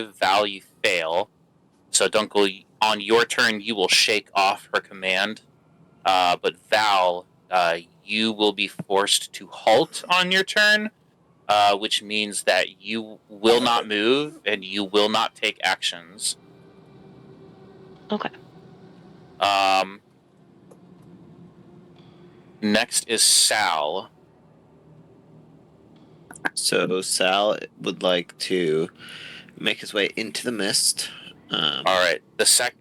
Val, you fail. So Dunkel, on your turn, you will shake off her command. But Val, you will be forced to halt on your turn, which means that you will not move and you will not take actions. Okay. Next is Sal. So Sal would like to make his way into the mist. All right.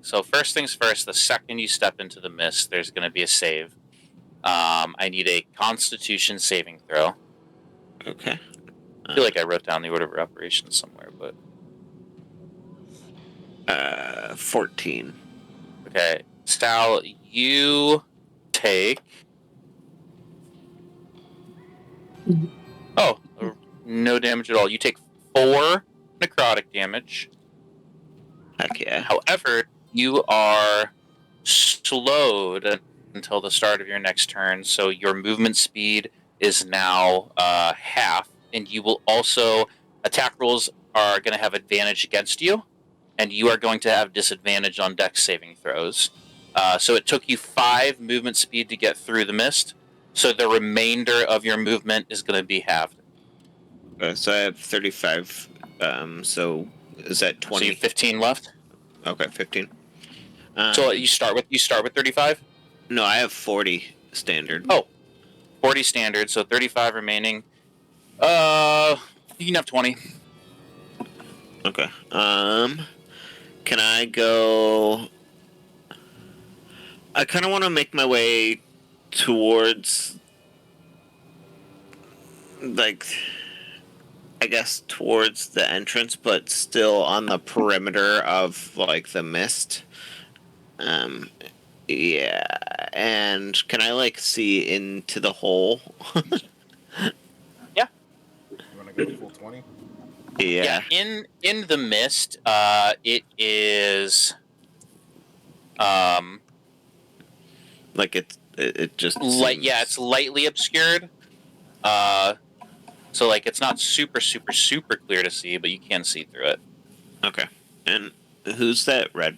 So first things first. The second you step into the mist, there's going to be a save. I need a Constitution saving throw. Okay. I feel like I wrote down the order of operations somewhere, but 14. okay. Sal, you take. Oh, no damage at all. You take 4 necrotic damage. Heck yeah. However, you are slowed until the start of your next turn, so your movement speed is now half, and you will also attack rolls are going to have advantage against you, and you are going to have disadvantage on dex saving throws. So it took you 5 movement speed to get through the mist, so the remainder of your movement is going to be halved. So I have 35. So is that 20? So you have 15 left. Okay, 15. So you start with 35. No, I have 40 standard. Oh, 40 standard. So 35 remaining. You can have 20. Okay. Can I go? I kind of want to make my way towards, like, I guess towards the entrance, but still on the perimeter of like the mist. Yeah, and can I like see into the hole? Yeah. You want to go full 20? Yeah. In the mist, it is Like it just light. seems... Yeah, it's lightly obscured. So like it's not super clear to see, but you can see through it. Okay. And who's that red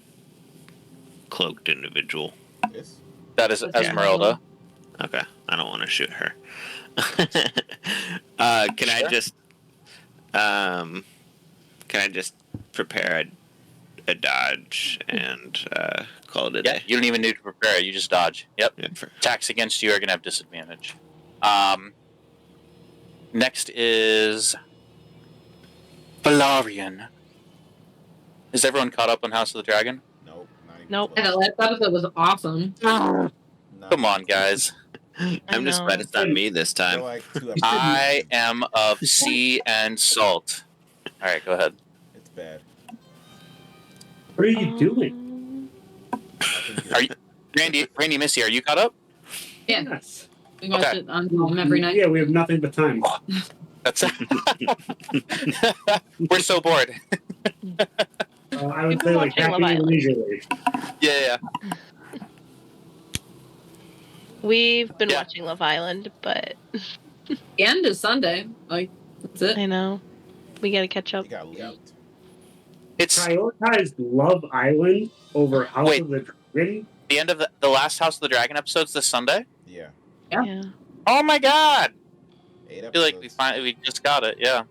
cloaked individual? This? That is Esmeralda. Okay, I don't want to shoot her. Can I just prepare a dodge and call it a day? You don't even need to prepare it. You just dodge. Yep. Yeah, Attacks against you are going to have disadvantage. Next is Valarian. Is everyone caught up on House of the Dragon? Nope. Not even Nope. close. Yeah, last episode was awesome. Not Come on, even guys. I'm just glad it's not me this close. time. They're like 2 episodes. I am of sea and salt. All right, go ahead. It's bad. What are you doing? Are you, Randy, Missy? Are you caught up? Yeah, Yes. we watch Okay. it on home every night. Yeah, we have nothing but time. That's we're so bored. I would You've say been like watching Love happy and Island. leisurely. Yeah. We've been Yeah. watching Love Island, but The end is Sunday. Like, that's it. I know. We gotta catch up. He got leaked. It's Prioritized Love Island over House Wait. of the Dragon. the end of the last House of the Dragon episodes this Sunday. Yeah. Yeah. Oh my god! 8 I feel like episodes. we just got it. Yeah.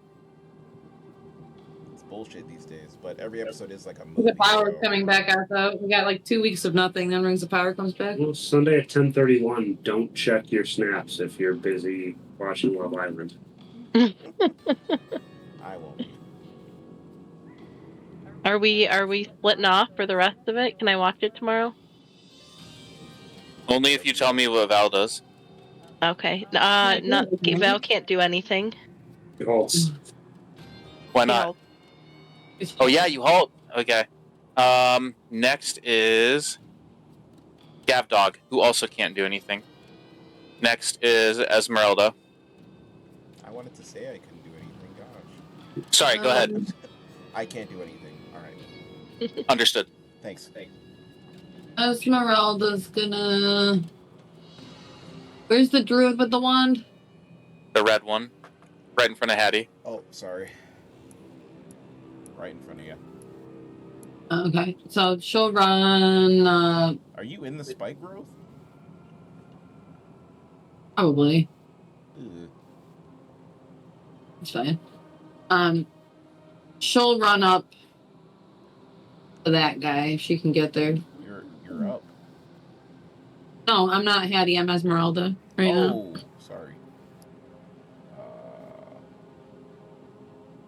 It's bullshit these days, but every episode is like a The movie. power is so- coming back out though. We got like 2 weeks of nothing, then Rings of Power comes back. Well, Sunday at 10:31. Don't check your snaps if you're busy watching Love Island. I won't be. Are we splitting off for the rest of it? Can I watch it tomorrow? Only if you tell me what Val does. Okay. Not Val can't do anything. It halts. Why not? Oh yeah, you halt. Okay. Next is Gavdog, who also can't do anything. Next is Esmeralda. I wanted to say I couldn't do anything. Gosh. Sorry, go ahead. I can't do anything. All right. Understood. Thanks. Esmeralda's gonna. Where's the druid with the wand? The red one, right in front of Hattie. Oh, sorry. right in front of you. Okay, so she'll run. Are you in the spike growth? Probably. Ugh. It's fine. She'll run up to that guy if she can get there. You're up. No, I'm not Hattie. I'm Esmeralda right now. Oh, sorry.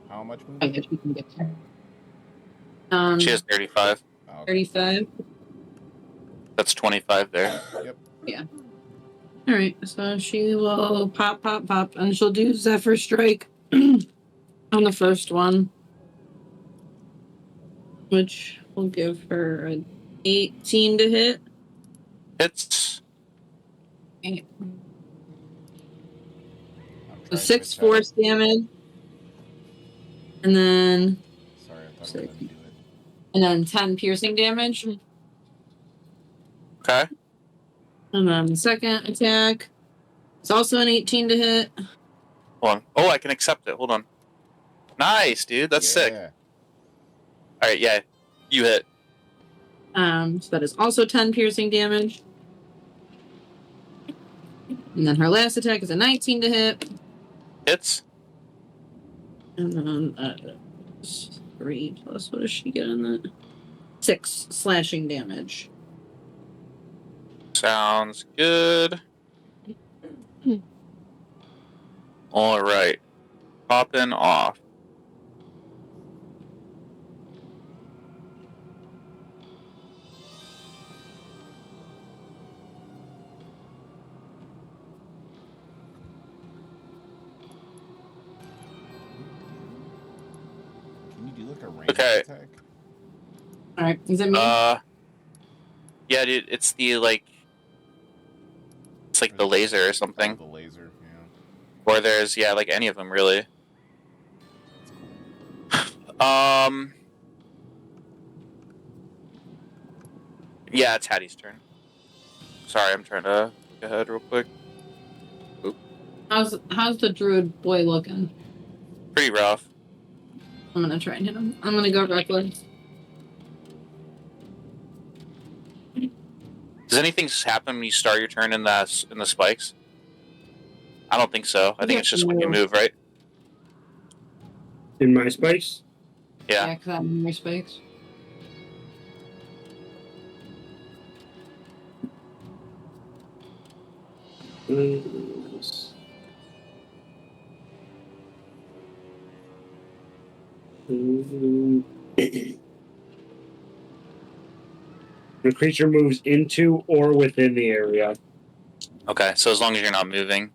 How much movement? I guess she can get there. She has 35. Oh, okay. 35. That's 25 there. Yep. Yeah. All right. So she will pop, and she'll do Zephyr Strike on the first one, which will give her an 18 to hit. Hits. Okay. I'm So trying 6 to catch up. force damage, and then Sorry, I thought I was going to do it. 10 piercing damage, Okay. and then the second attack is also an 18 to hit. Hold on. Oh, I can accept it. Hold on. Nice, dude. That's sick. Yeah. All right, yeah. You hit. So that is also 10 piercing damage. And then her last attack is a 19 to hit. Hits. And then 3 plus, what does she get in that? 6 slashing damage. Sounds good. All right. Popping off. Can you do like a ranged Okay. attack? Alright, is it me? Yeah, dude, it's the like the laser or something. The laser, yeah. Or there's like any of them really. That's cool. Yeah, it's Hattie's turn. Sorry, I'm trying to look ahead real quick. How's the druid boy looking? Pretty rough. I'm gonna try and hit him. I'm gonna go reckless. Does anything happen when you start your turn in the spikes? I don't think so. I think it's just when you move, right? In my space? Yeah. Yeah, because I'm in my spikes. The creature moves into or within the area. Okay, so as long as you're not moving.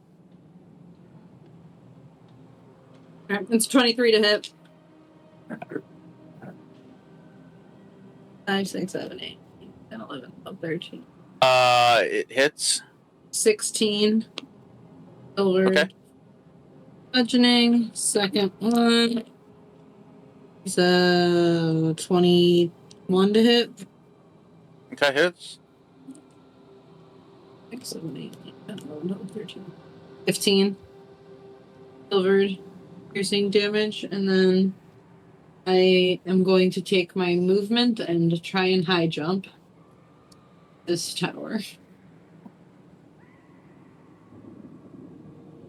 Alright, it's 23 to hit. 5, 6, 7, 8, 10, 11, 12, 13. It hits. 16. Silver. Okay. Bludgeoning. Second one. It's 21 to hit. Okay, hits. 6, 7, 8, 9, 10, 11, 12, 13. 15. Silver piercing damage. And then I am going to take my movement and try and high jump this tower.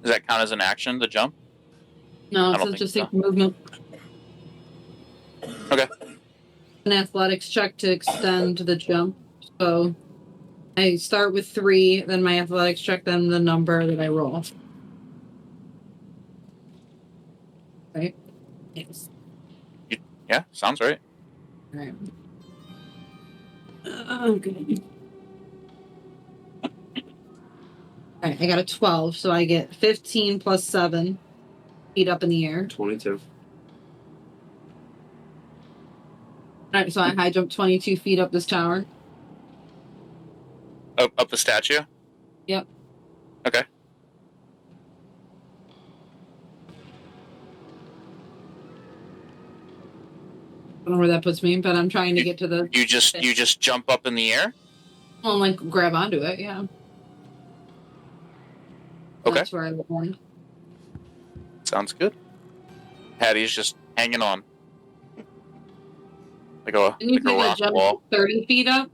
Does that count as an action to jump? No, I it don't says think just so. take movement. Okay. An athletics check to extend the jump. So I start with 3, then my athletics check, then the number that I roll. Right? Yes. Yeah, sounds right. Alright. Okay. Alright, I got a 12, so I get 15 plus 7 feet up in the air. 22. Alright, so I high jump 22 feet up this tower. Up the statue? Yep. Okay. I don't know where that puts me, but I'm trying to get to the. You just jump up in the air? Well, like grab onto it, yeah. Okay. That's where I land. Sounds good. Hattie's just hanging on. like a Didn't you like a say the rock jump wall. 30 feet up?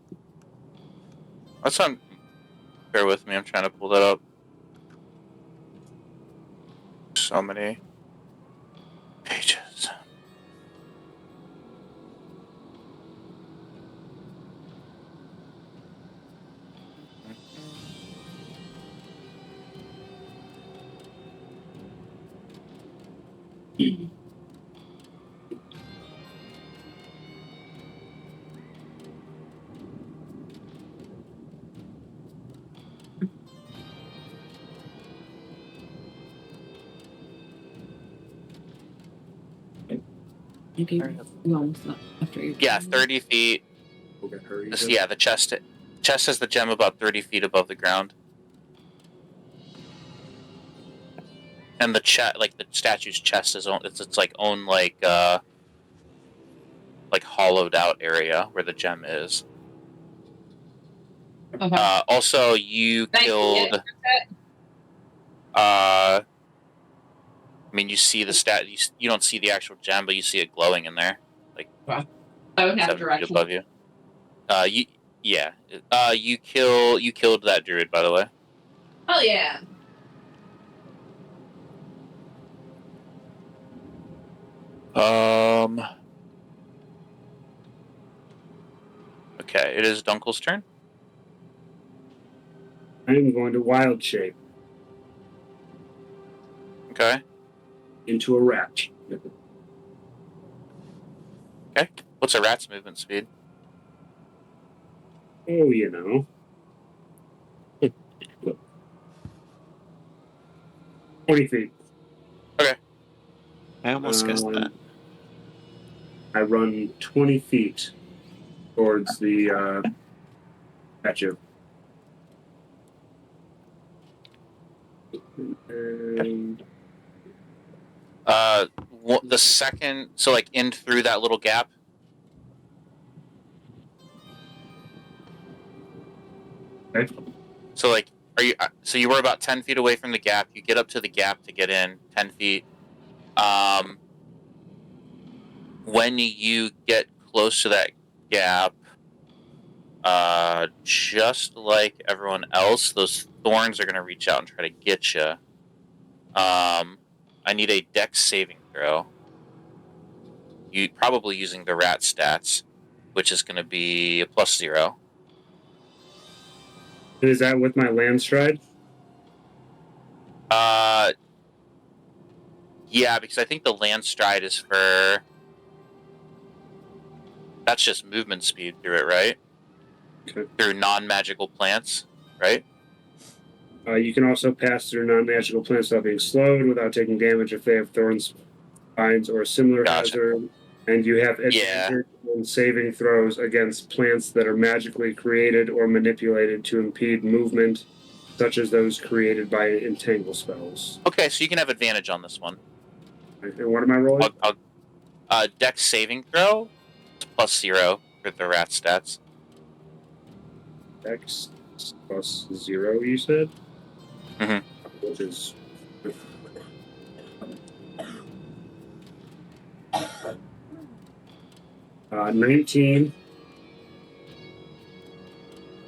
That's on. Bear with me. I'm trying to pull that up. So many pages. Okay. No, it's not. After you. Yeah, 30 feet. Okay, hurry. Yeah, the chest has the gem about 30 feet above the ground. And the like the statue's chest is its like own like hollowed out area where the gem is. Okay. Also, you Thank you. killed. I mean, you see the you don't see the actual gem, but you see it glowing in there, like I would have 7 feet direction. above you. You killed that druid, by the way. Oh yeah. Okay, it is Dunkel's turn. I am going to wild shape Okay. into a rat. Okay. What's a rat's movement speed? Oh, you know. 40 feet. I almost guessed that. I run 20 feet towards the statue. And The second, so like in through that little gap. Okay. So like, are you? So you were about 10 feet away from the gap. You get up to the gap to get in 10 feet. When you get close to that gap, just like everyone else, those thorns are going to reach out and try to get you. I need a dex saving throw. You probably using the rat stats, which is going to be a +0. is that with my land stride? Yeah, because I think the land stride is for. That's just movement speed through it, right? Okay. Through non-magical plants, right? You can also pass through non-magical plants without being slowed, without taking damage if they have thorns, spines, or a similar hazard. And you have advantage on saving throws against plants that are magically created or manipulated to impede movement, such as those created by entangle spells. Okay, so you can have advantage on this one. And what am I rolling? Dex saving throw, +0 for the rat stats. Dex +0, you said? Mhm. Which is 19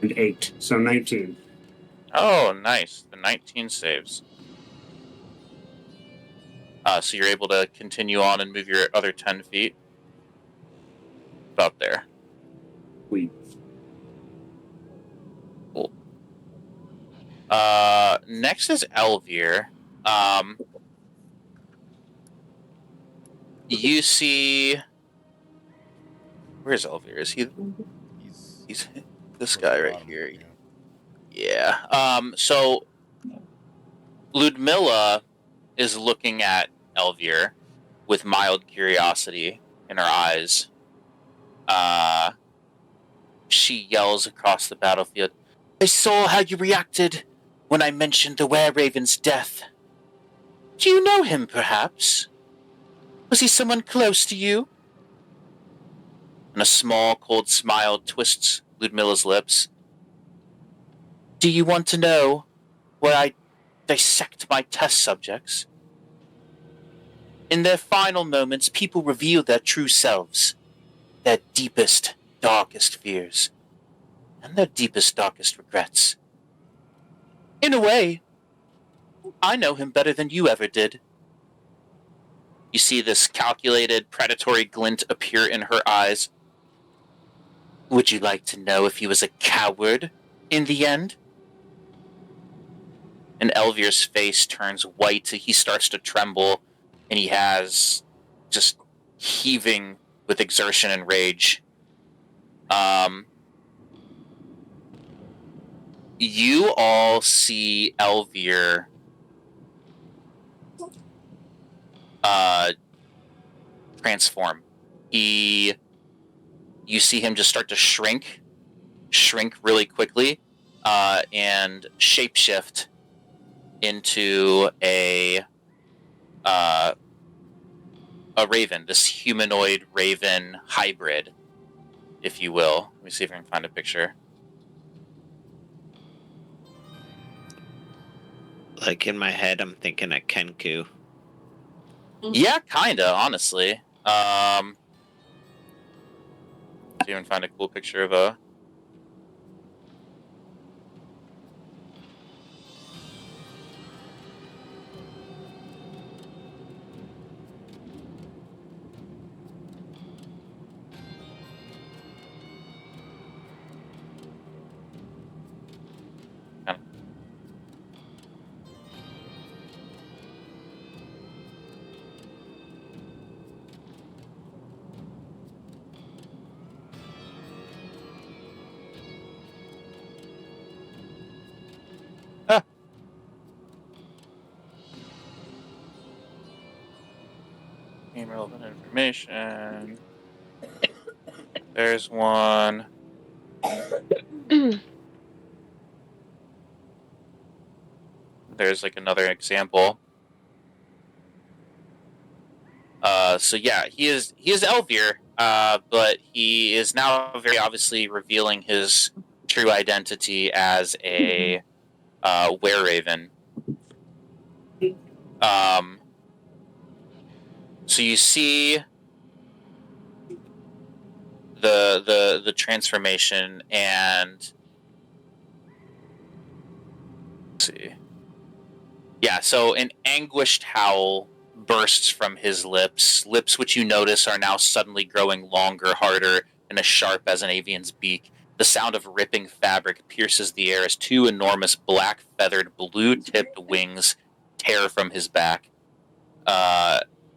and 8, so 19. Oh, nice. The 19 saves. So you're able to continue on and move your other 10 feet. About there. Sweet. Cool. Next is Elvir. You see. Where's Elvir? Is he? He's this guy right here. Yeah. So Ludmilla is looking at Elvir with mild curiosity in her eyes. She yells across the battlefield, "I saw how you reacted when I mentioned the were-raven's death. Do you know him, perhaps? Was he someone close to you?" And a small, cold smile twists Ludmilla's lips. "Do you want to know where I dissect my test subjects? In their final moments, people reveal their true selves. their deepest, darkest fears and their deepest, darkest regrets. In a way, I know him better than you ever did. You see this calculated, predatory glint appear in her eyes. Would you like to know if he was a coward in the end? And Elvir's face turns white. He starts to tremble, and he has just heaving with exertion and rage. You all see Elvir transform. You see him just start to shrink really quickly, and shapeshift into a raven, this humanoid raven hybrid, if you will. Let me see if I can find a picture. Like in my head, I'm thinking of Kenku. Yeah, kinda, honestly. See if I can find a cool picture of a. Relevant information. There's one. There's like another example. So yeah, he is Elvir, but he is now very obviously revealing his true identity as a were-raven. So you see the transformation, and let's see. Yeah, so an anguished howl bursts from his lips which you notice are now suddenly growing longer, harder, and as sharp as an avian's beak. The sound of ripping fabric pierces the air as two enormous black-feathered, blue-tipped wings tear from his back.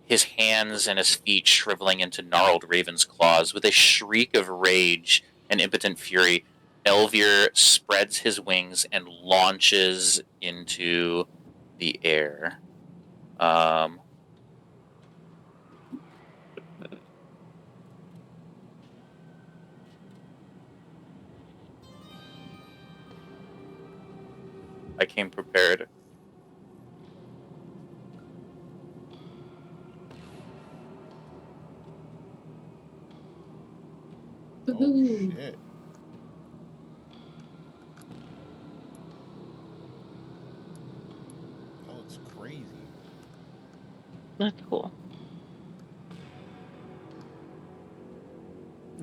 His hands and his feet shriveling into gnarled raven's claws. With a shriek of rage and impotent fury, Elvir spreads his wings and launches into the air. I came prepared. Oh shit. That looks crazy. That's cool.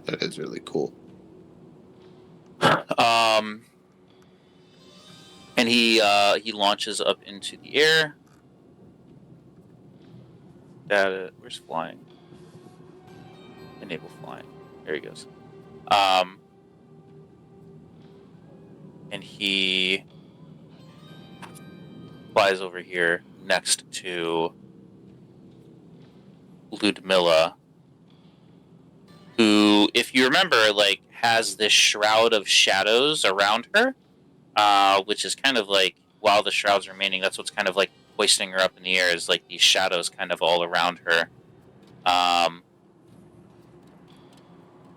That is really cool. And he launches up into the air. Where's flying? Enable flying. There he goes. And he flies over here next to Ludmilla, who, if you remember, like, has this shroud of shadows around her, which is kind of like, while the shroud's remaining, that's what's kind of like hoisting her up in the air, is like these shadows kind of all around her.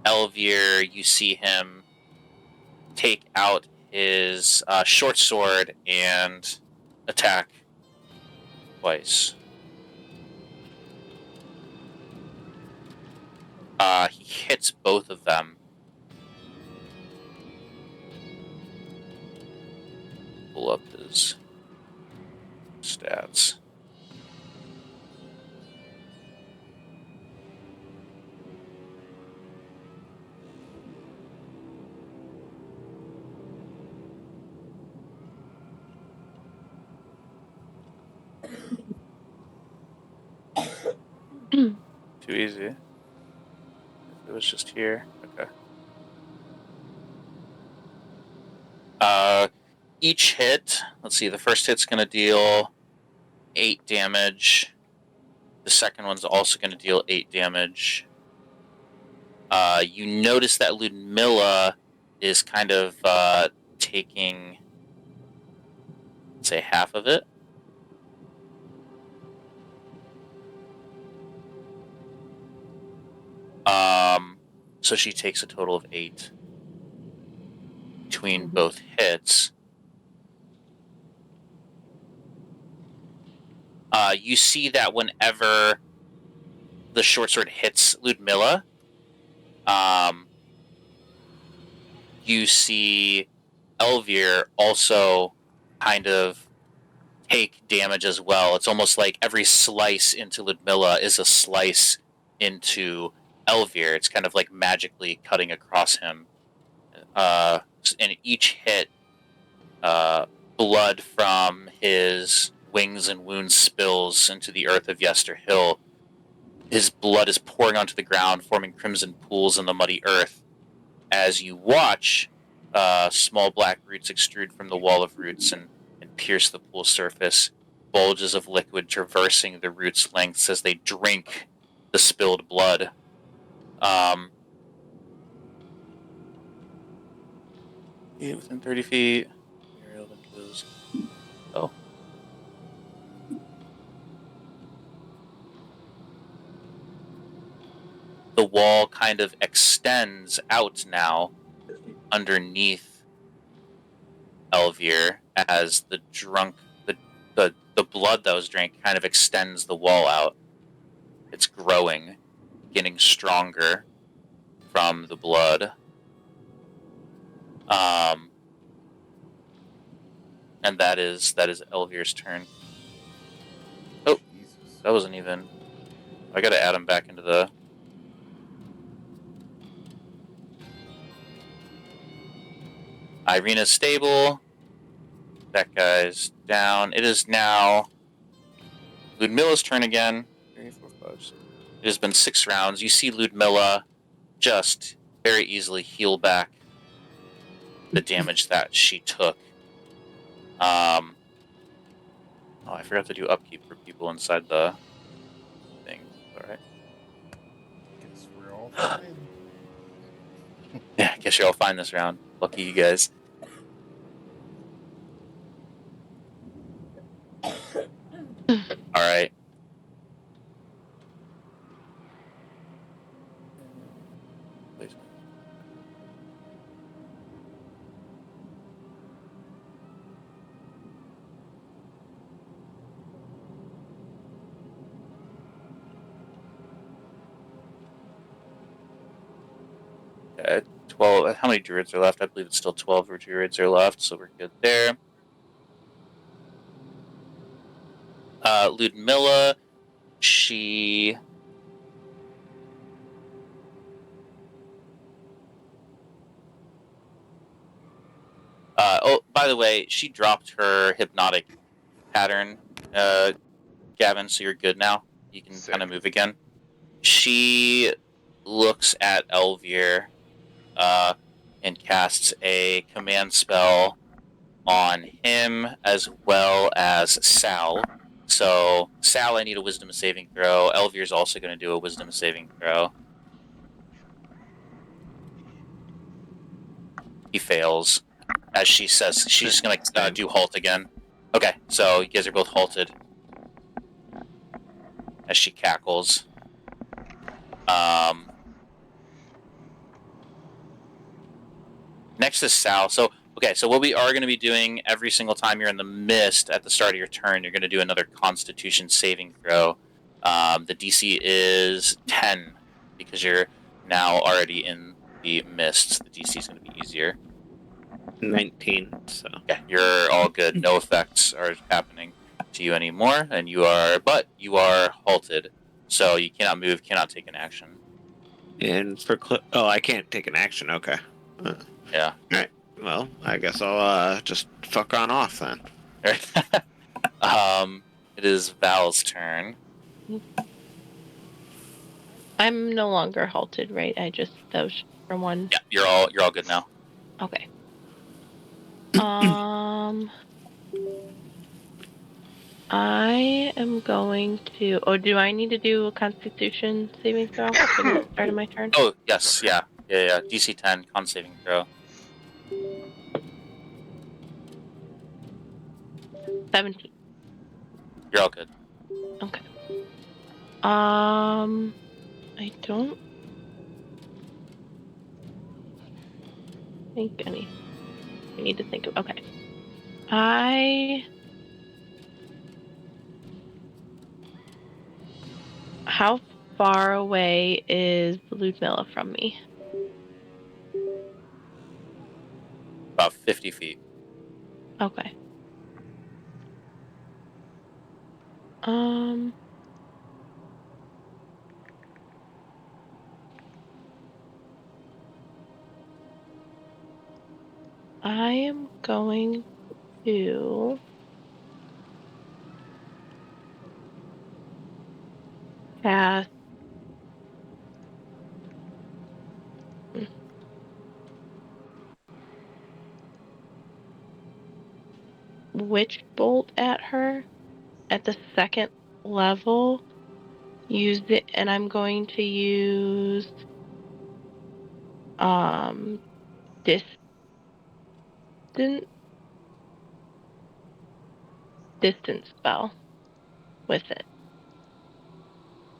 Elvir, you see him take out his short sword and attack twice. He hits both of them. Pull up his stats. easy. If it was just here. Okay. Each hit, let's see, the first hit's going to deal 8 damage. The second one's also going to deal 8 damage. You notice that Ludmilla is kind of taking, say, half of it. So she takes a total of 8 between both hits. You see that whenever the short sword hits Ludmilla, you see Elvir also kind of take damage as well. It's almost like every slice into Ludmilla is a slice into Elvir. It's kind of like magically cutting across him. And each hit, blood from his wings and wounds spills into the earth of Yester Hill. His blood is pouring onto the ground, forming crimson pools in the muddy earth. As you watch, small black roots extrude from the wall of roots and pierce the pool surface, bulges of liquid traversing the roots' lengths as they drink the spilled blood. Within 30 feet. Oh. The wall kind of extends out now underneath Elvir as the blood that was drank kind of extends the wall out. It's growing, getting stronger from the blood. And that is Elvir's turn. Oh, that wasn't even. I gotta add him back into the. Irina's stable. That guy's down. It is now Ludmilla's turn again. 3, 4, 5, 6. It has been 6 rounds. You see Ludmilla just very easily heal back the damage that she took. Oh, I forgot to do upkeep for people inside the thing. Alright. Guess we're all fine. Yeah, I guess you're all fine this round. Lucky you guys. Alright. Okay, 12. How many druids are left? I believe it's still 12 druids are left, so we're good there. Ludmilla, she... oh, by the way, she dropped her hypnotic pattern, Gavin, so you're good now. You can kind of move again. She looks at Elvir, and casts a command spell on him as well as Sal. So, Sal, I need a wisdom saving throw. Elvir's also going to do a wisdom saving throw. He fails. As she says, she's going to do halt again. Okay, so you guys are both halted. As she cackles. Next is Sal. So what we are going to be doing every single time you're in the mist at the start of your turn, you're going to do another Constitution saving throw. The DC is 10 because you're now already in the mist. The DC is going to be easier. 19. So yeah, you're all good. No effects are happening to you anymore, and you are halted. So you cannot move, cannot take an action. And for I can't take an action. Okay. Yeah. All right. Well, I guess I'll just fuck on off then. It is Val's turn. I'm no longer halted, right? That was for one. Yeah, you're all good now. Okay. I am going to. Oh, do I need to do a Constitution saving throw for the start of my turn? Oh yes, yeah. DC 10 con saving throw. 17. You're all good. Okay. I don't think any. I need to think of. Okay. How far away is Ludmilla from me? About 50 feet. Okay. I am going to cast Witch Bolt at her at the second level. Use it, and I'm going to use distance spell with it.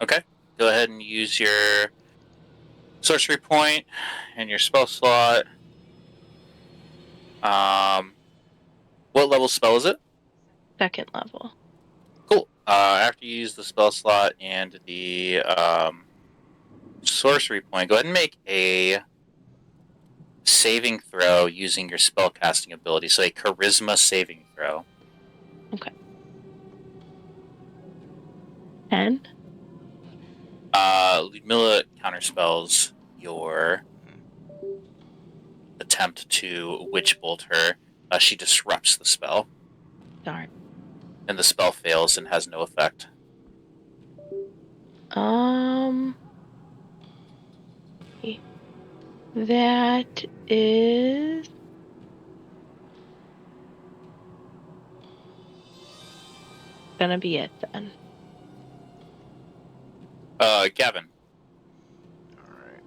Okay. Go ahead and use your sorcery point and your spell slot. What level spell is it? Second level. Cool. After you use the spell slot and the sorcery point, go ahead and make a saving throw using your spell casting ability. So a charisma saving throw. Okay. 10. Ludmilla counterspells your attempt to witch bolt her. She disrupts the spell. Darn. And the spell fails and has no effect. That is gonna be it then. Gavin. Alright.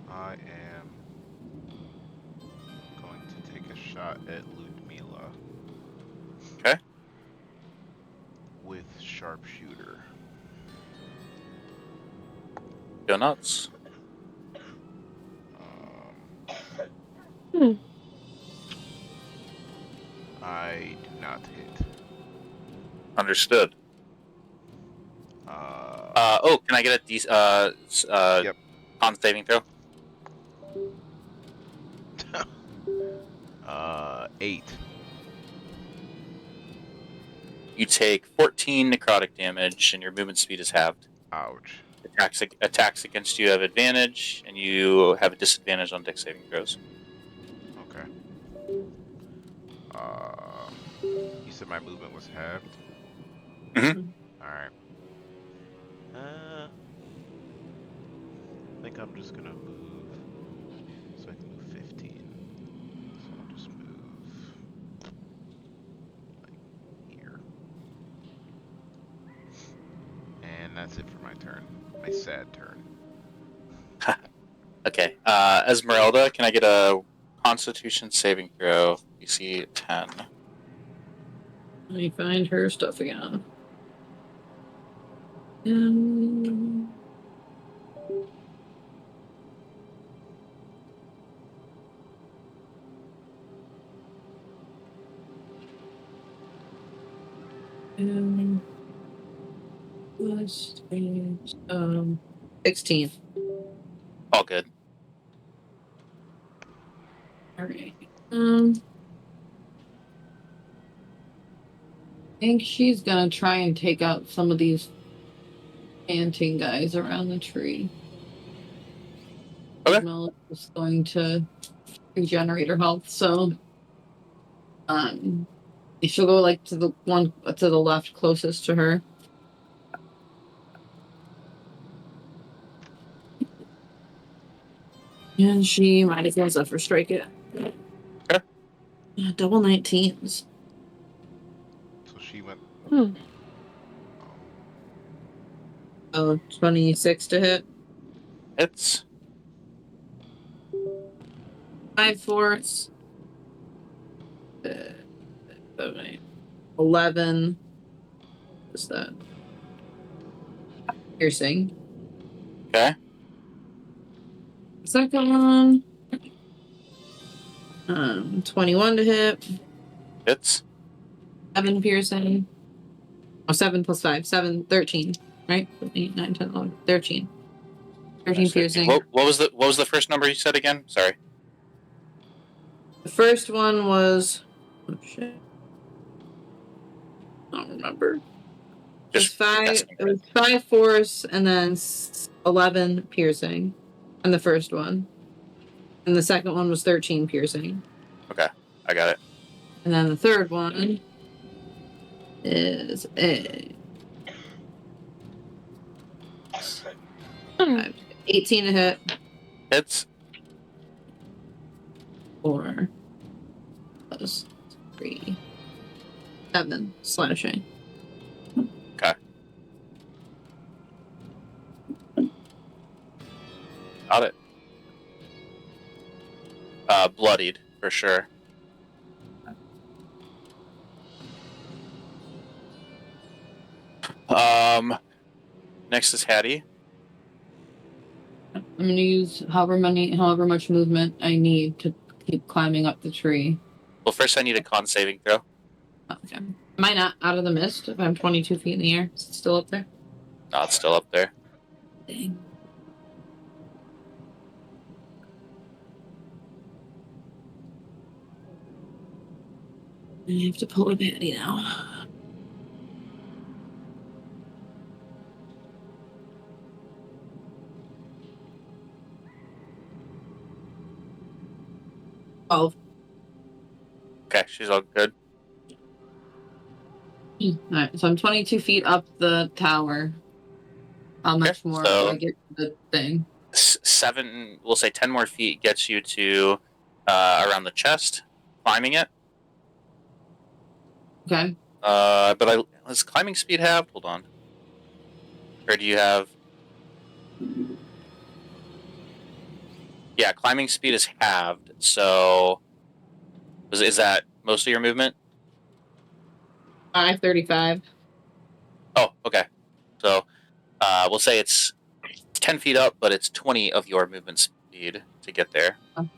I am going to take a shot at Ludmilla. Okay. With sharpshooter. Go nuts. I do not hit. Understood. Can I get a Yep. con saving throw? 8. You take 14 necrotic damage, and your movement speed is halved. Ouch. Attacks against you have advantage, and you have a disadvantage on dex saving throws. Okay. You said my movement was halved? Mhm. Alright. I think I'm just gonna move. So I can move 15. So I'll just move like here. And that's it for my turn. My sad turn. Okay. Esmeralda, can I get a Constitution saving throw? DC 10. Let me find her stuff again. Plus 16. All good. All right. I think she's gonna try and take out some of these chanting guys around the tree. Okay. Mel is going to regenerate her health, so She'll go like to the one to the left closest to her. And she might as well Zephyr Strike it. Okay. Double 19s. So she went. Hmm. Oh, 26 to hit. It's 5 force. 11. What's that? Piercing. okay. Second one. 21 to hit. It's 7 piercing. Oh, 7 plus 5. 7, 13. Right? 8, 9, 10, 11, 13. 13 piercing. What was the first number you said again? Sorry. The first one was. Oh, shit. I don't remember. Just It was 5 force and then 11 piercing on the first one. And the second one was 13 piercing. Okay, I got it. And then the third one is a 18 to hit. It's 4 plus 3. 7 slashing. okay. Got it. Bloodied for sure. Next is Hattie. I'm gonna use however much movement I need to keep climbing up the tree. Well, first I need a con saving throw. Okay. Am I not out of the mist if I'm 22 feet in the air? Is it still up there? No, it's still up there. Dang. I have to pull a Patty now. Oh. Okay, she's all good. Alright, so I'm 22 feet up the tower. How much more do I get to the thing? 7, we'll say 10 more feet gets you to around the chest, climbing it. Okay. But is climbing speed halved? Hold on. Or do you have? Yeah, climbing speed is halved. So, is that most of your movement? 535. Oh, okay. So, we'll say it's 10 feet up, but it's 20 of your movement speed to get there. Oh.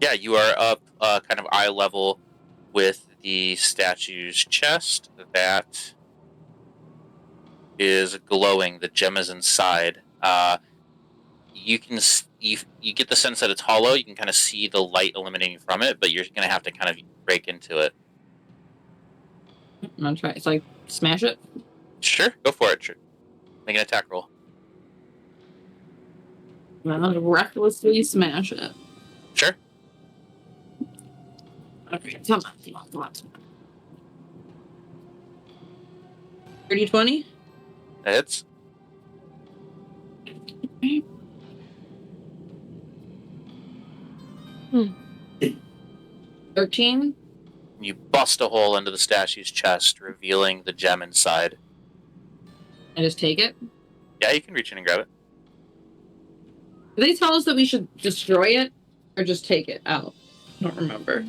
Yeah, you are up kind of eye level with the statue's chest. That is glowing. The gem is inside. You can you get the sense that it's hollow. You can kind of see the light eliminating from it, but you're going to have to kind of break into it. I'm gonna try. It's like smash it. Sure, go for it. Sure. Make an attack roll. I'm gonna recklessly smash it. Sure. Okay, come on. 30-20? That hits. Hmm. 13? You bust a hole into the statue's chest, revealing the gem inside. I just take it? Yeah, you can reach in and grab it. Did they tell us that we should destroy it or just take it out? I don't remember.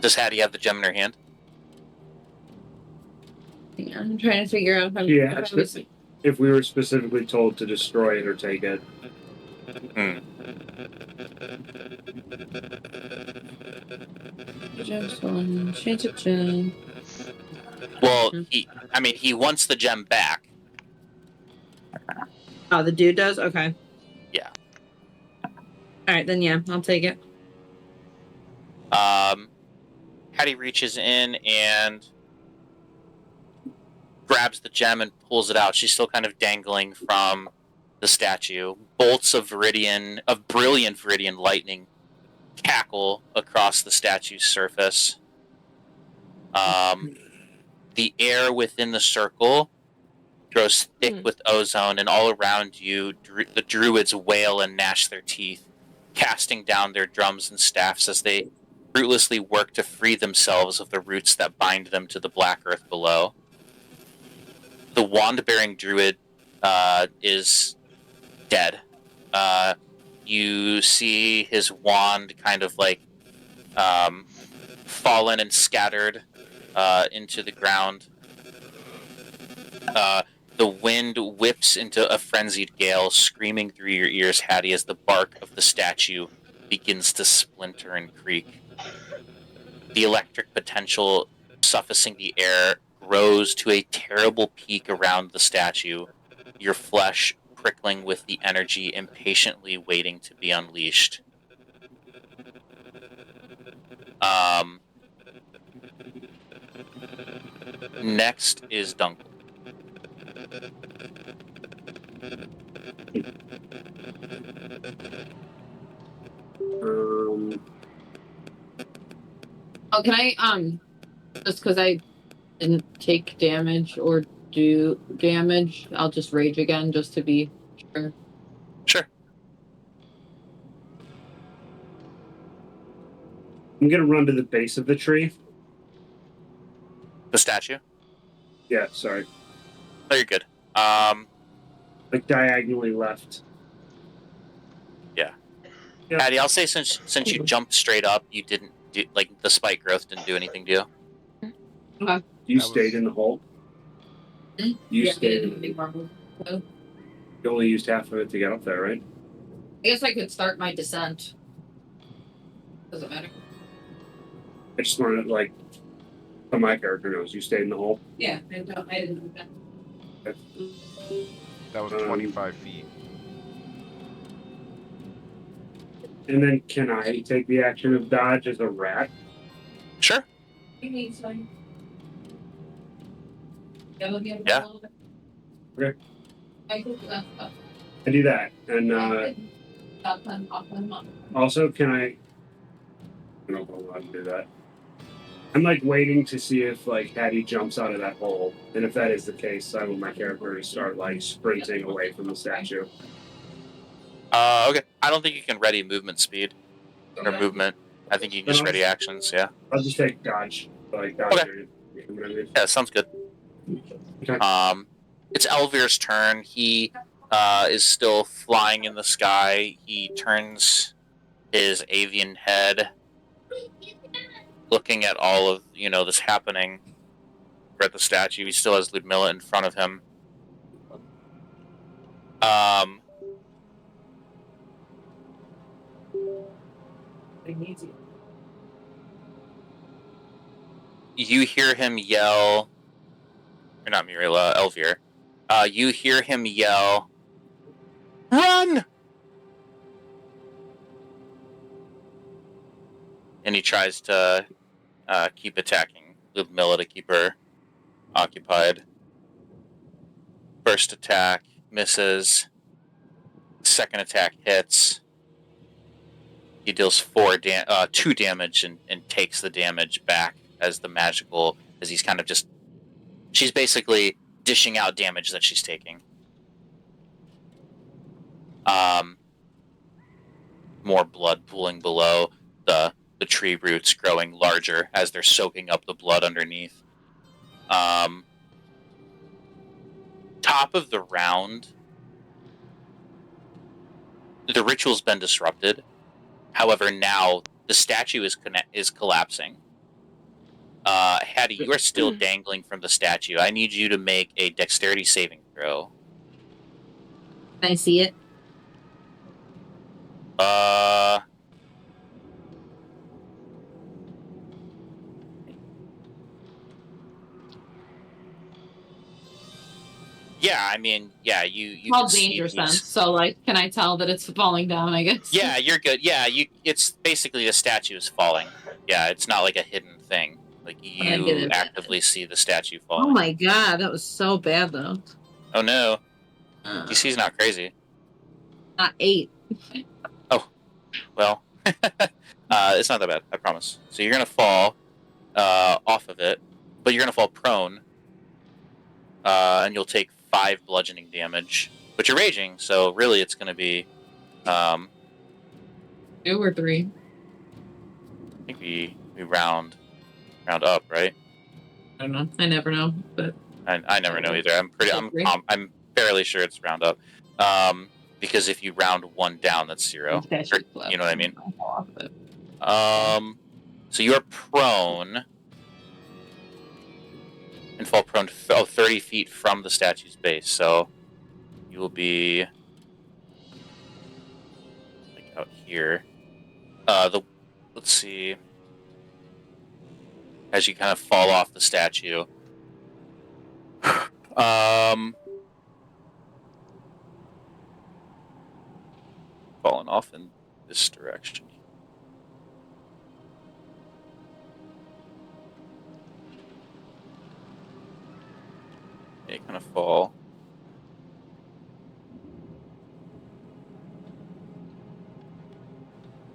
Does Hattie have the gem in her hand? Yeah, I'm trying to figure out how Yeah, how we- if we were specifically told to destroy it or take it. Well, he wants the gem back. Oh, the dude does? Okay. Yeah. Alright, then yeah, I'll take it. Hattie reaches in and grabs the gem and pulls it out. She's still kind of dangling from the statue. Bolts of brilliant viridian lightning cackle across the statue's surface. The air within the circle grows thick with ozone, and all around you, the druids wail and gnash their teeth, casting down their drums and staffs as they fruitlessly work to free themselves of the roots that bind them to the black earth below. The wand-bearing druid is dead. You see his wand kind of like fallen and scattered into the ground. The wind whips into a frenzied gale, screaming through your ears, Hattie, as the bark of the statue begins to splinter and creak. The electric potential suffocating the air grows to a terrible peak around the statue, your flesh prickling with the energy impatiently waiting to be unleashed. Next is Dunkel. Oh, can I just because I didn't take damage or do damage, I'll just rage again just to be sure. Sure. I'm gonna run to the base of the tree. The statue? Yeah, sorry. Oh, you're good. Like diagonally left. Yeah. Yep. Patty, I'll say since you jumped straight up, you didn't do, like, the spike growth didn't do anything to you. Okay. You stayed in the hole. You stayed in the big marble. So, You only used half of it to get up there, right? I guess I could start my descent. Doesn't matter. I just wanted like so my character knows you stayed in the hole. Yeah, I didn't do that. That was 25 feet. And then can I take the action of dodge as a rat? Sure. You need some. Yeah. Okay. I could I do that. And also can I don't know if I'm allowed to do that. I'm like waiting to see if like Hattie jumps out of that hole. And if that is the case, I want my character to start like sprinting away from the statue. Okay. I don't think you can ready movement speed or movement. I think you can just ready actions, yeah. I'll just take dodge. Like dodge. Okay. Yeah, sounds good. Okay. It's Elvir's turn. He is still flying in the sky. He turns his avian head, looking at all of this happening. At the statue, he still has Ludmilla in front of him. You hear him yell. Or not Muriel, Elvir. You hear him yell, "Run!" And he tries to keep attacking Ludmilla to keep her occupied. First attack misses. Second attack hits. He deals 2 damage and takes the damage back as he's kind of just. She's basically dishing out damage that she's taking. More blood pooling below, the tree roots growing larger as they're soaking up the blood underneath. Top of the round, the ritual's been disrupted. However, now the statue is collapsing. Hattie, you are still dangling from the statue. I need you to make a dexterity saving throw. Can I see it? Yeah, I mean, yeah, you Called danger sense. So, like, can I tell that it's falling down? I guess. Yeah, you're good. Yeah, it's basically the statue is falling. Yeah, it's not like a hidden thing. Like you actively see the statue falling. Oh my god, that was so bad though. Oh no. DC's not crazy. Not 8. Well, it's not that bad, I promise. So you're gonna fall off of it, but you're gonna fall prone, and you'll take 5 bludgeoning damage. But you're raging, so really it's gonna be 2 or 3. I think we round up, right? I don't know. I never know, but I never know either. Agree. I'm fairly sure it's round up. Because if you round 1 down, that's 0. Or, you know what I mean? So you're prone and fall prone 30 feet from the statue's base. So you will be like out here. Let's see. As you kind of fall off the statue. Falling off in this direction. They kind of fall.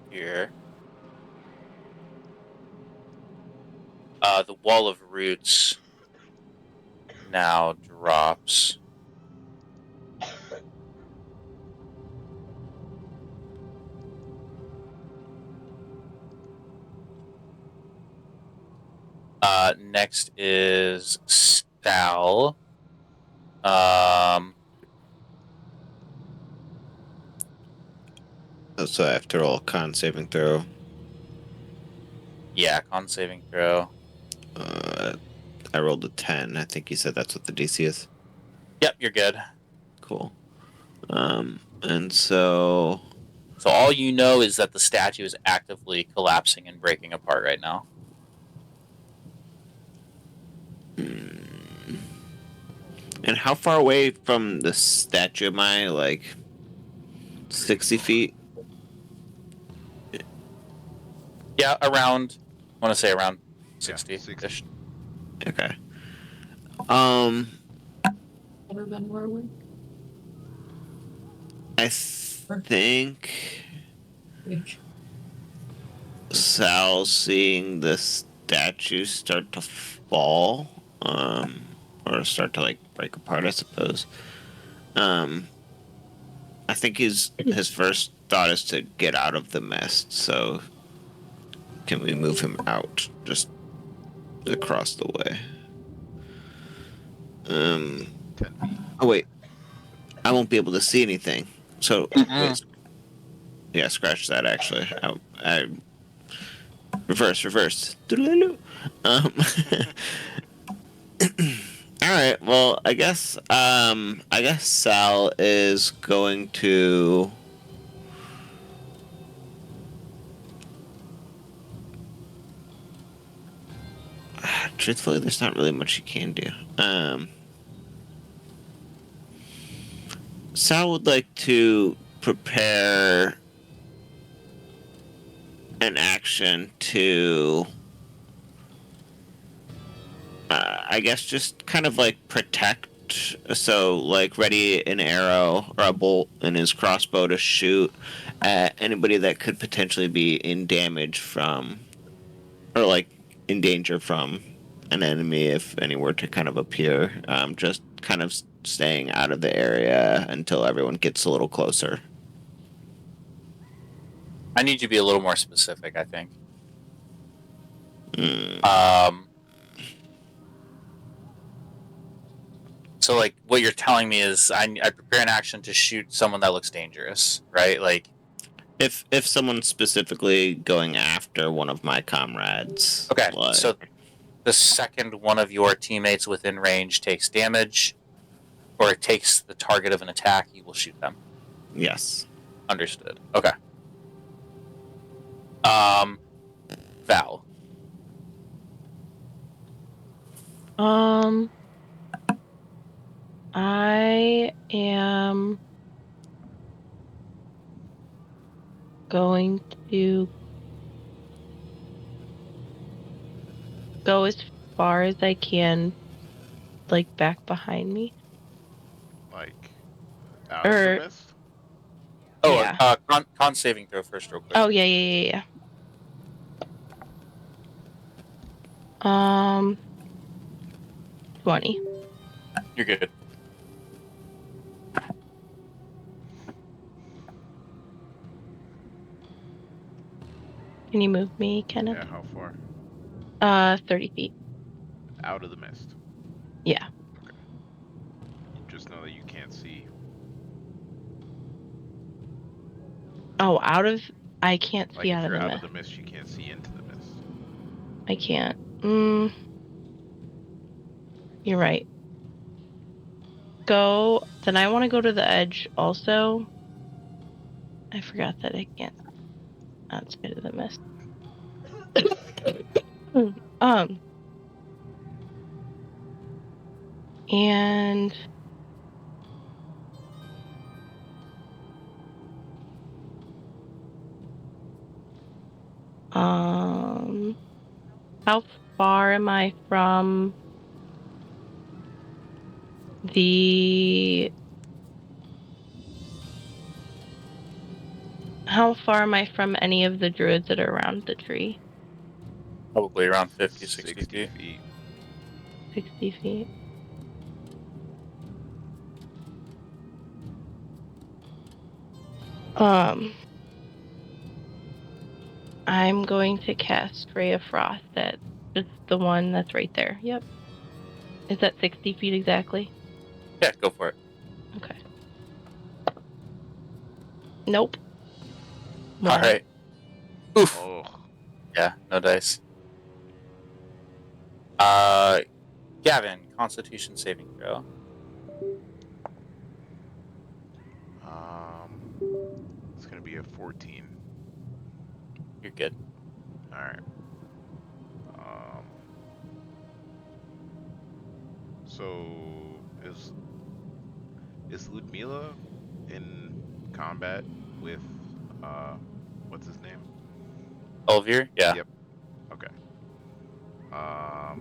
Here. The wall of roots now drops. Next is Sal. So I have to roll a con saving throw. Yeah, con saving throw. I rolled a 10. I think you said that's what the DC is. Yep, you're good. Cool. And so... So all you know is that the statue is actively collapsing and breaking apart right now. And how far away from the statue am I? Like 60 feet? Yeah, around. I want to say around 60-ish. 60. Okay. Never been more awake. I think Sal's seeing the statue start to fall, or start to like break apart, I suppose. I think his first thought is to get out of the mist. So, can we move him out just across the way? 10 feet. Oh wait, I won't be able to see anything. So, wait, yeah, scratch that. Actually, I reverse. All right. Well, I guess Sal is going to. Truthfully, there's not really much you can do. Sal would like to prepare an action to, I guess, just kind of like protect. So, like, ready an arrow or a bolt in his crossbow to shoot at anybody that could potentially be in damage from, or like in danger from an enemy if any were to kind of appear. Just kind of staying out of the area until everyone gets a little closer. I need you to be a little more specific, I think. So, like, what you're telling me is I prepare an action to shoot someone that looks dangerous, right? Like, if someone's specifically going after one of my comrades. Okay, like, so the second one of your teammates within range takes damage, or it takes the target of an attack, you will shoot them. Yes. Understood. Okay. Val. I am going to go as far as I can, like back behind me. Out of the mist? Oh, Yeah. con saving throw first, real quick. Oh, yeah. 20. You're good. Can you move me, Kenneth? Yeah, how far? 30 feet. Out of the mist. Yeah. Okay. Just know that you can't see. Oh, I can't Like see if out of you're the out mist. of the mist, you can't see into the mist. I can't. You're right. Then I want to go to the edge also. I forgot that I can't outside of the mist. Um, and how far am I from the how far am I from any of the druids that are around the tree? Probably around 50, 60 feet. 60 feet. I'm going to cast Ray of Frost at just the one that's right there. Yep. Is that 60 feet exactly? Yeah, go for it. Okay. Nope. All One. right. Oof. Oh. Yeah, no dice. Gavin, Constitution saving throw. It's gonna be a 14. You're good. All right. So is Ludmila in combat with what's his name? Elvir? Yeah. Yep. Okay. I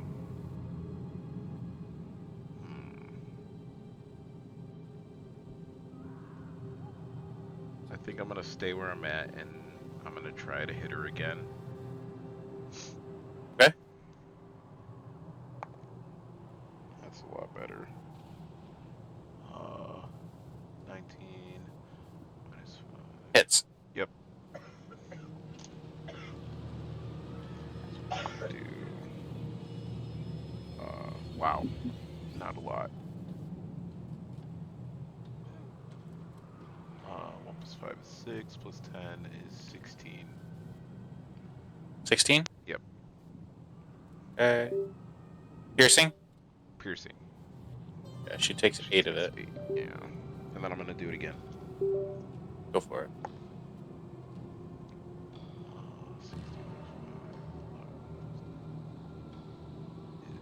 think I'm gonna stay where I'm at, and I'm gonna try to hit her again. Okay. That's a lot better. 19 minus 5. Hits. Yep. Do. Wow. Not a lot. 1 plus 5 is 6, plus 10 is 16. 16? Yep. Okay. Piercing? Piercing. Yeah, she takes 8 of it. 8. Yeah. And then I'm gonna do it again. Go for it. 16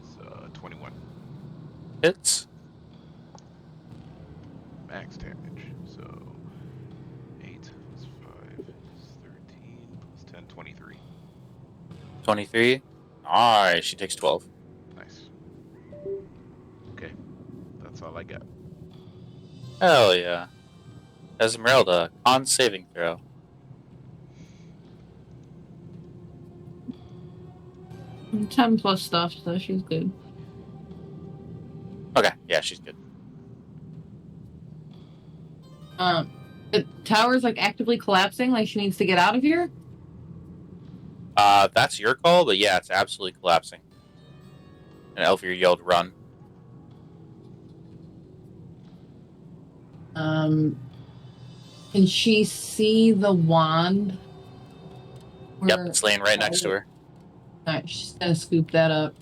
is 21. Hits. Max damage. So 8 plus 5 is 13 plus 10, 23. 23. Alright, she takes 12. Nice. Okay. That's all I got. Hell yeah. Esmeralda, con saving throw. And 10 plus stuff, so she's good. Okay, yeah, she's good. The tower's like actively collapsing, like she needs to get out of here. That's your call, but yeah, it's absolutely collapsing. And Elvir yelled, run. Can she see the wand? Yep, it's laying right next to her. Alright, she's gonna scoop that up.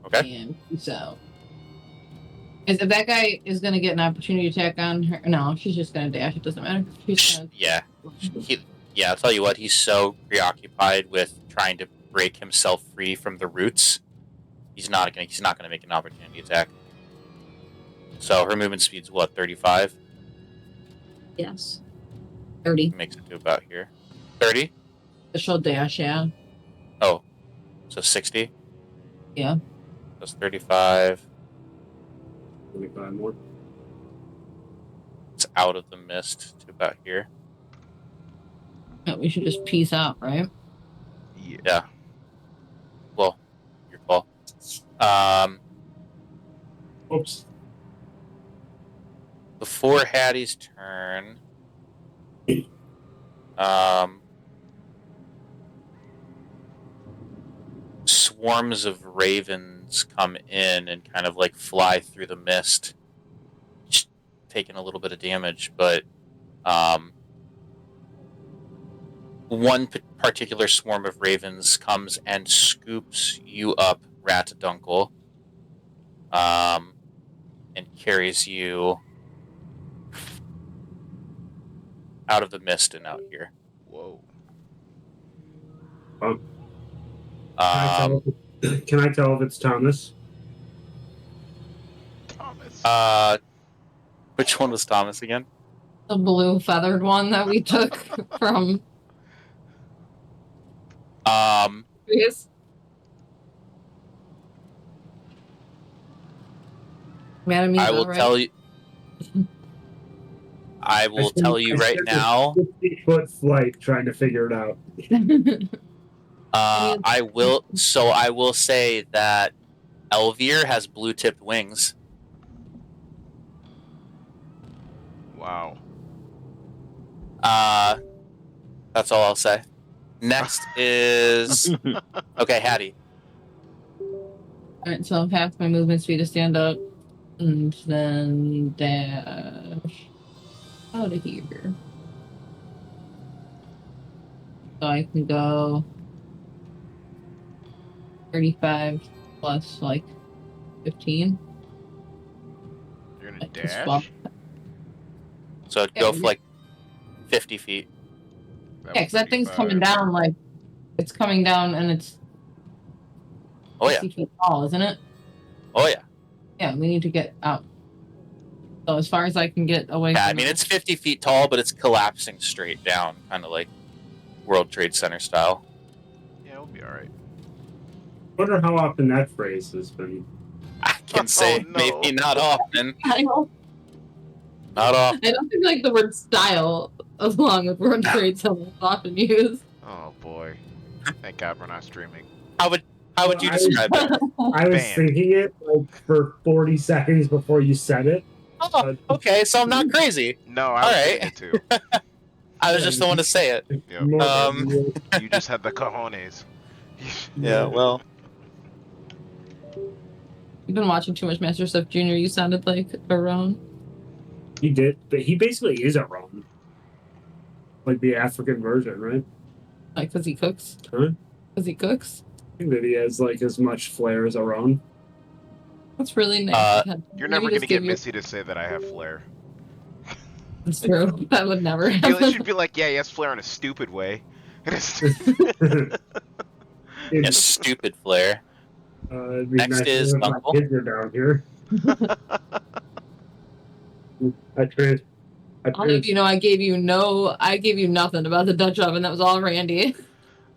Okay. And peace out. If that guy is gonna get an opportunity attack on her, no, she's just gonna dash. It doesn't matter. She's gonna... Yeah. Yeah, I'll tell you what, he's so preoccupied with trying to break himself free from the roots. He's not gonna make an opportunity attack. So her movement speed's what, 35? Yes. 30. Makes it to about here. 30? She'll dash, yeah. Oh. So 60? Yeah. That's 35. 25 more. It's out of the mist to about here. Yeah, we should just peace out, right? Yeah. Well, your call. Oops. Before Hattie's turn, swarms of ravens come in and kind of like fly through the mist, taking a little bit of damage, but one particular swarm of ravens comes and scoops you up, Rat Dunkel, and carries you out of the mist and out here. Whoa. Can I tell if it's Thomas? Thomas. Which one was Thomas again? The blue feathered one that we took from. Yes. Mad at me, I though, will right? tell you. I will tell you right now. 50-foot flight trying to figure it out. I will. So I will say that Elvir has blue-tipped wings. Wow. That's all I'll say. Next is okay, Hattie. Alright, so half my movement speed to stand up, and then dash out of here. So I can go 35 plus like 15. You're gonna Like, just dash? swap. So Yeah, go for like 50 feet. Yeah, because that thing's 35. coming down like it's coming down and it's Oh yeah. 60 feet tall, isn't it? Oh yeah. Yeah, we need to get out. So as far as I can get away Yeah, from I mean it. it's 50 feet tall, but it's collapsing straight down, kind of like World Trade Center style. Yeah, it'll be alright. Wonder how often that phrase has been. I can say no. maybe not often. I don't think like the word style along with World Trade Center is often used. Oh boy. Thank God we're not streaming. How would you describe it? I was Banned. thinking it like for 40 seconds before you said it. Oh, okay, so I'm not crazy. No, I was thinking it too. I was just the one to say it. Yep. You just had the cojones. Yeah, well. You've been watching too much Master Stuff Junior. You sounded like a Roan. He did, but he basically is a Rom. Like the African version, right? Like, because he cooks? Huh? Because he cooks? I think that he has like as much flair as a Rom. That's really nice. You're never gonna get Missy to say that I have flair. That's true. That would never She'd happen. be like, yeah, he has flair in a stupid way. Yeah, stupid flair. It'd be Next nice is if my Uncle. kids are down here. I'll leave you know I gave you nothing about the Dutch oven. That was all Randy.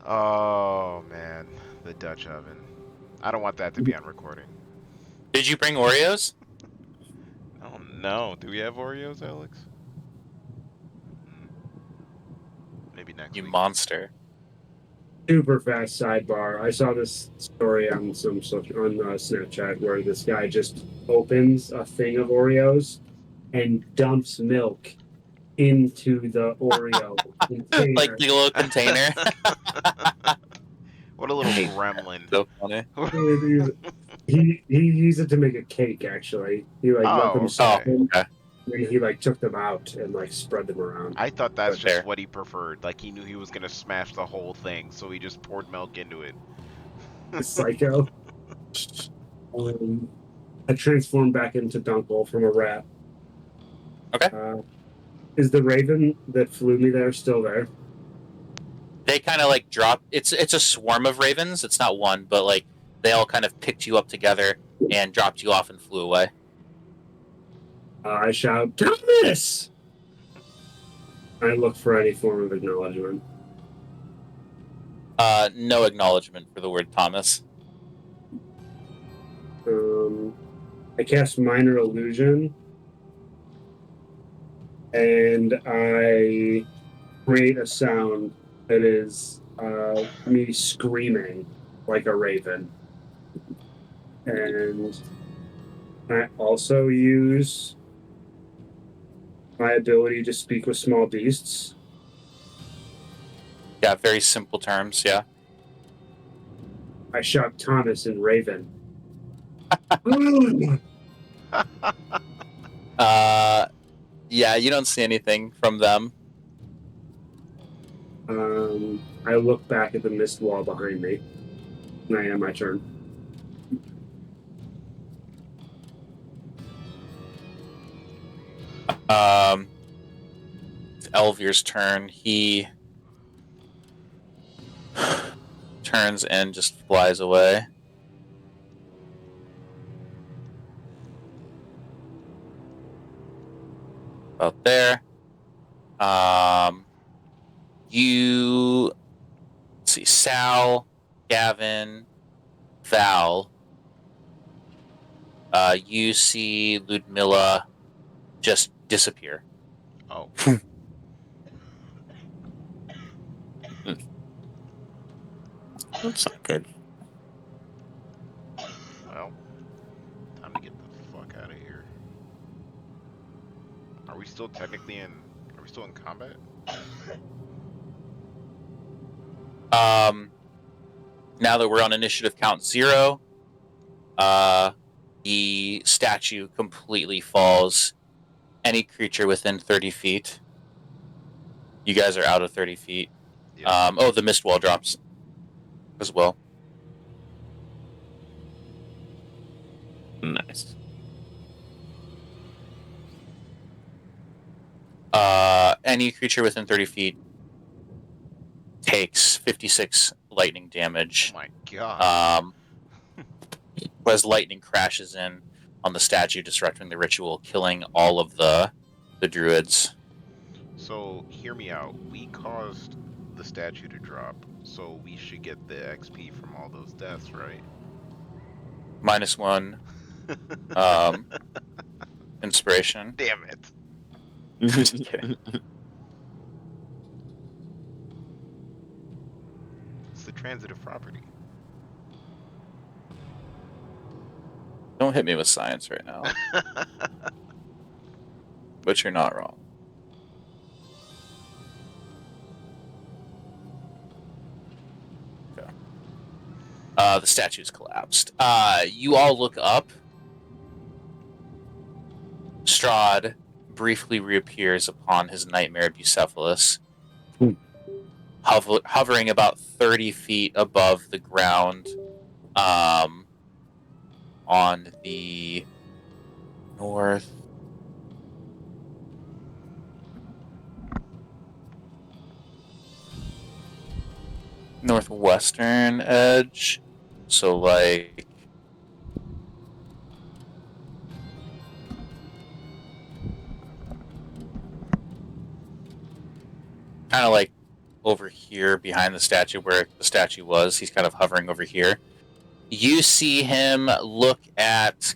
Oh man, the Dutch oven. I don't want that to be on recording. Did you bring Oreos? Oh no, do we have Oreos, Alex? Maybe next You week. monster. Super fast sidebar. I saw this story on Snapchat where this guy just opens a thing of Oreos and dumps milk into the Oreo container. Like the little container. What a little gremlin. So funny. he used it to make a cake. Actually, he like let them soften, okay. and he like took them out and like spread them around. I thought that's Right just there. what he preferred. Like he knew he was gonna smash the whole thing, so he just poured milk into it. Psycho. I transformed back into Dunkel from a rat. Okay. Is the raven that flew me there still there? They kind of like drop. It's a swarm of ravens. It's not one, but like they all kind of picked you up together and dropped you off and flew away. I shout, Thomas! I look for any form of acknowledgement. No acknowledgement for the word Thomas. I cast Minor Illusion. and I create a sound that is me screaming like a raven. And I also use my ability to speak with small beasts. Yeah, very simple terms. Yeah. I shout Thomas in Raven. Yeah, you don't see anything from them. I look back at the mist wall behind me. And I end my turn. It's Elvir's turn. He turns and just flies away. About there. You let's see, Sal, Gavin, Val. You see Ludmilla just disappear. Oh. That's not good. Well, time to get the fuck out of here. Are we still technically in? Are we still in combat? Now that we're on initiative count 0, the statue completely falls. Any creature within 30 feet. You guys are out of 30 feet. Yeah. The mist wall drops as well. Nice. Any creature within 30 feet takes 56 lightning damage. Oh my god. As lightning crashes in on the statue, disrupting the ritual, killing all of the druids. So, hear me out. We caused the statue to drop, so we should get the XP from all those deaths, right? -1 inspiration. Damn it. Just kidding. It's the transitive property. Don't hit me with science right now. But you're not wrong. Okay. The statue's collapsed. You all look up. Strahd briefly reappears upon his nightmare Bucephalus, hovering about 30 feet above the ground, on the northwestern edge. So like kind of like over here behind the statue where the statue was. He's kind of hovering over here. You see him look at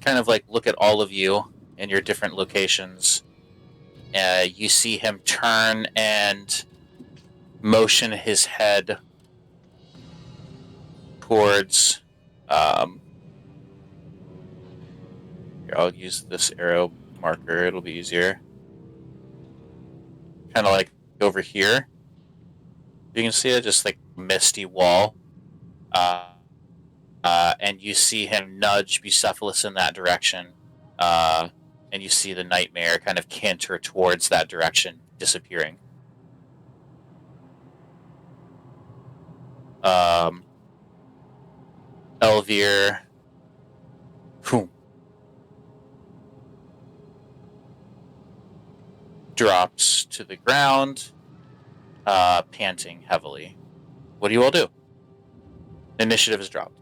all of you in your different locations. You see him turn and motion his head towards. Here, I'll use this arrow marker. It'll be easier. Kind of like over here. You can see it, just like misty wall. And you see him nudge Bucephalus in that direction. And you see the nightmare kind of canter towards that direction, disappearing. Elvir. Drops to the ground, panting heavily. What do you all do? Initiative is dropped.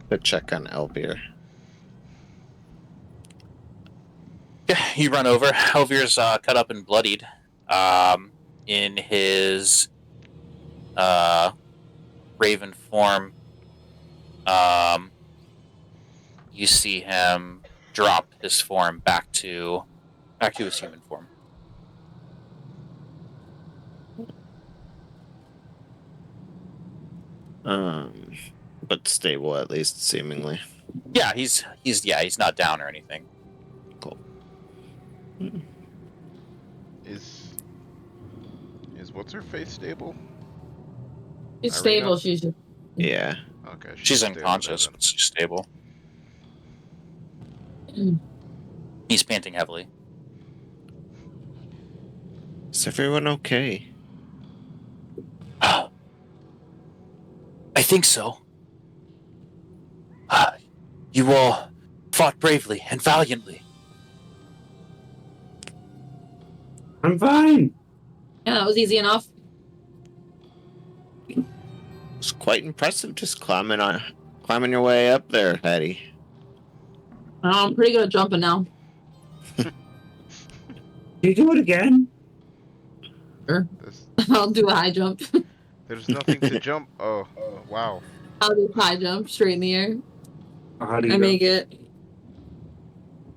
Good check on Elvir. Yeah, you run over. Elvir's cut up and bloodied. In his raven form. you see him drop his form back to his human form. But stable at least, seemingly. Yeah, he's not down or anything. Cool. Is what's her face stable? She's Irina? stable. She's just Yeah. Okay, She's stable unconscious, then. but she's stable. He's panting heavily. Is everyone okay? I think so. You all fought bravely and valiantly. I'm fine. Yeah, that was easy enough. It's quite impressive just climbing your way up there, Hattie. I'm pretty good at jumping now. Can you do it again? Sure. There's, I'll do a high jump. there's nothing to jump. Oh, wow. I'll do a high jump straight in the air. How do you I go? make it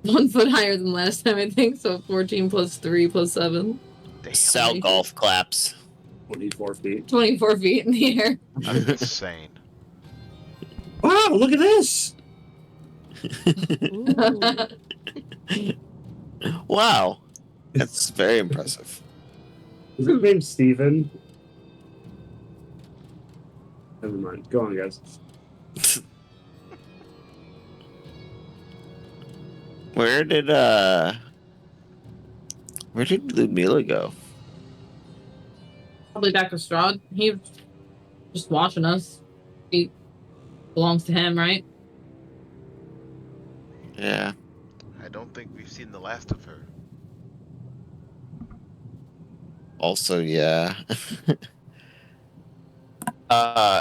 1 foot higher than last time, I think. So 14 plus 3 plus 7. Damn, Sal golf claps. 24 feet. 24 feet in the air. that's insane. Wow, look at this. Wow. That's very impressive. Is his name Steven? Never mind. Go on, guys. Where did Ludmila go? Probably back to Strahd. He's just watching us. He belongs to him, right? Yeah. I don't think we've seen the last of her. Also, yeah.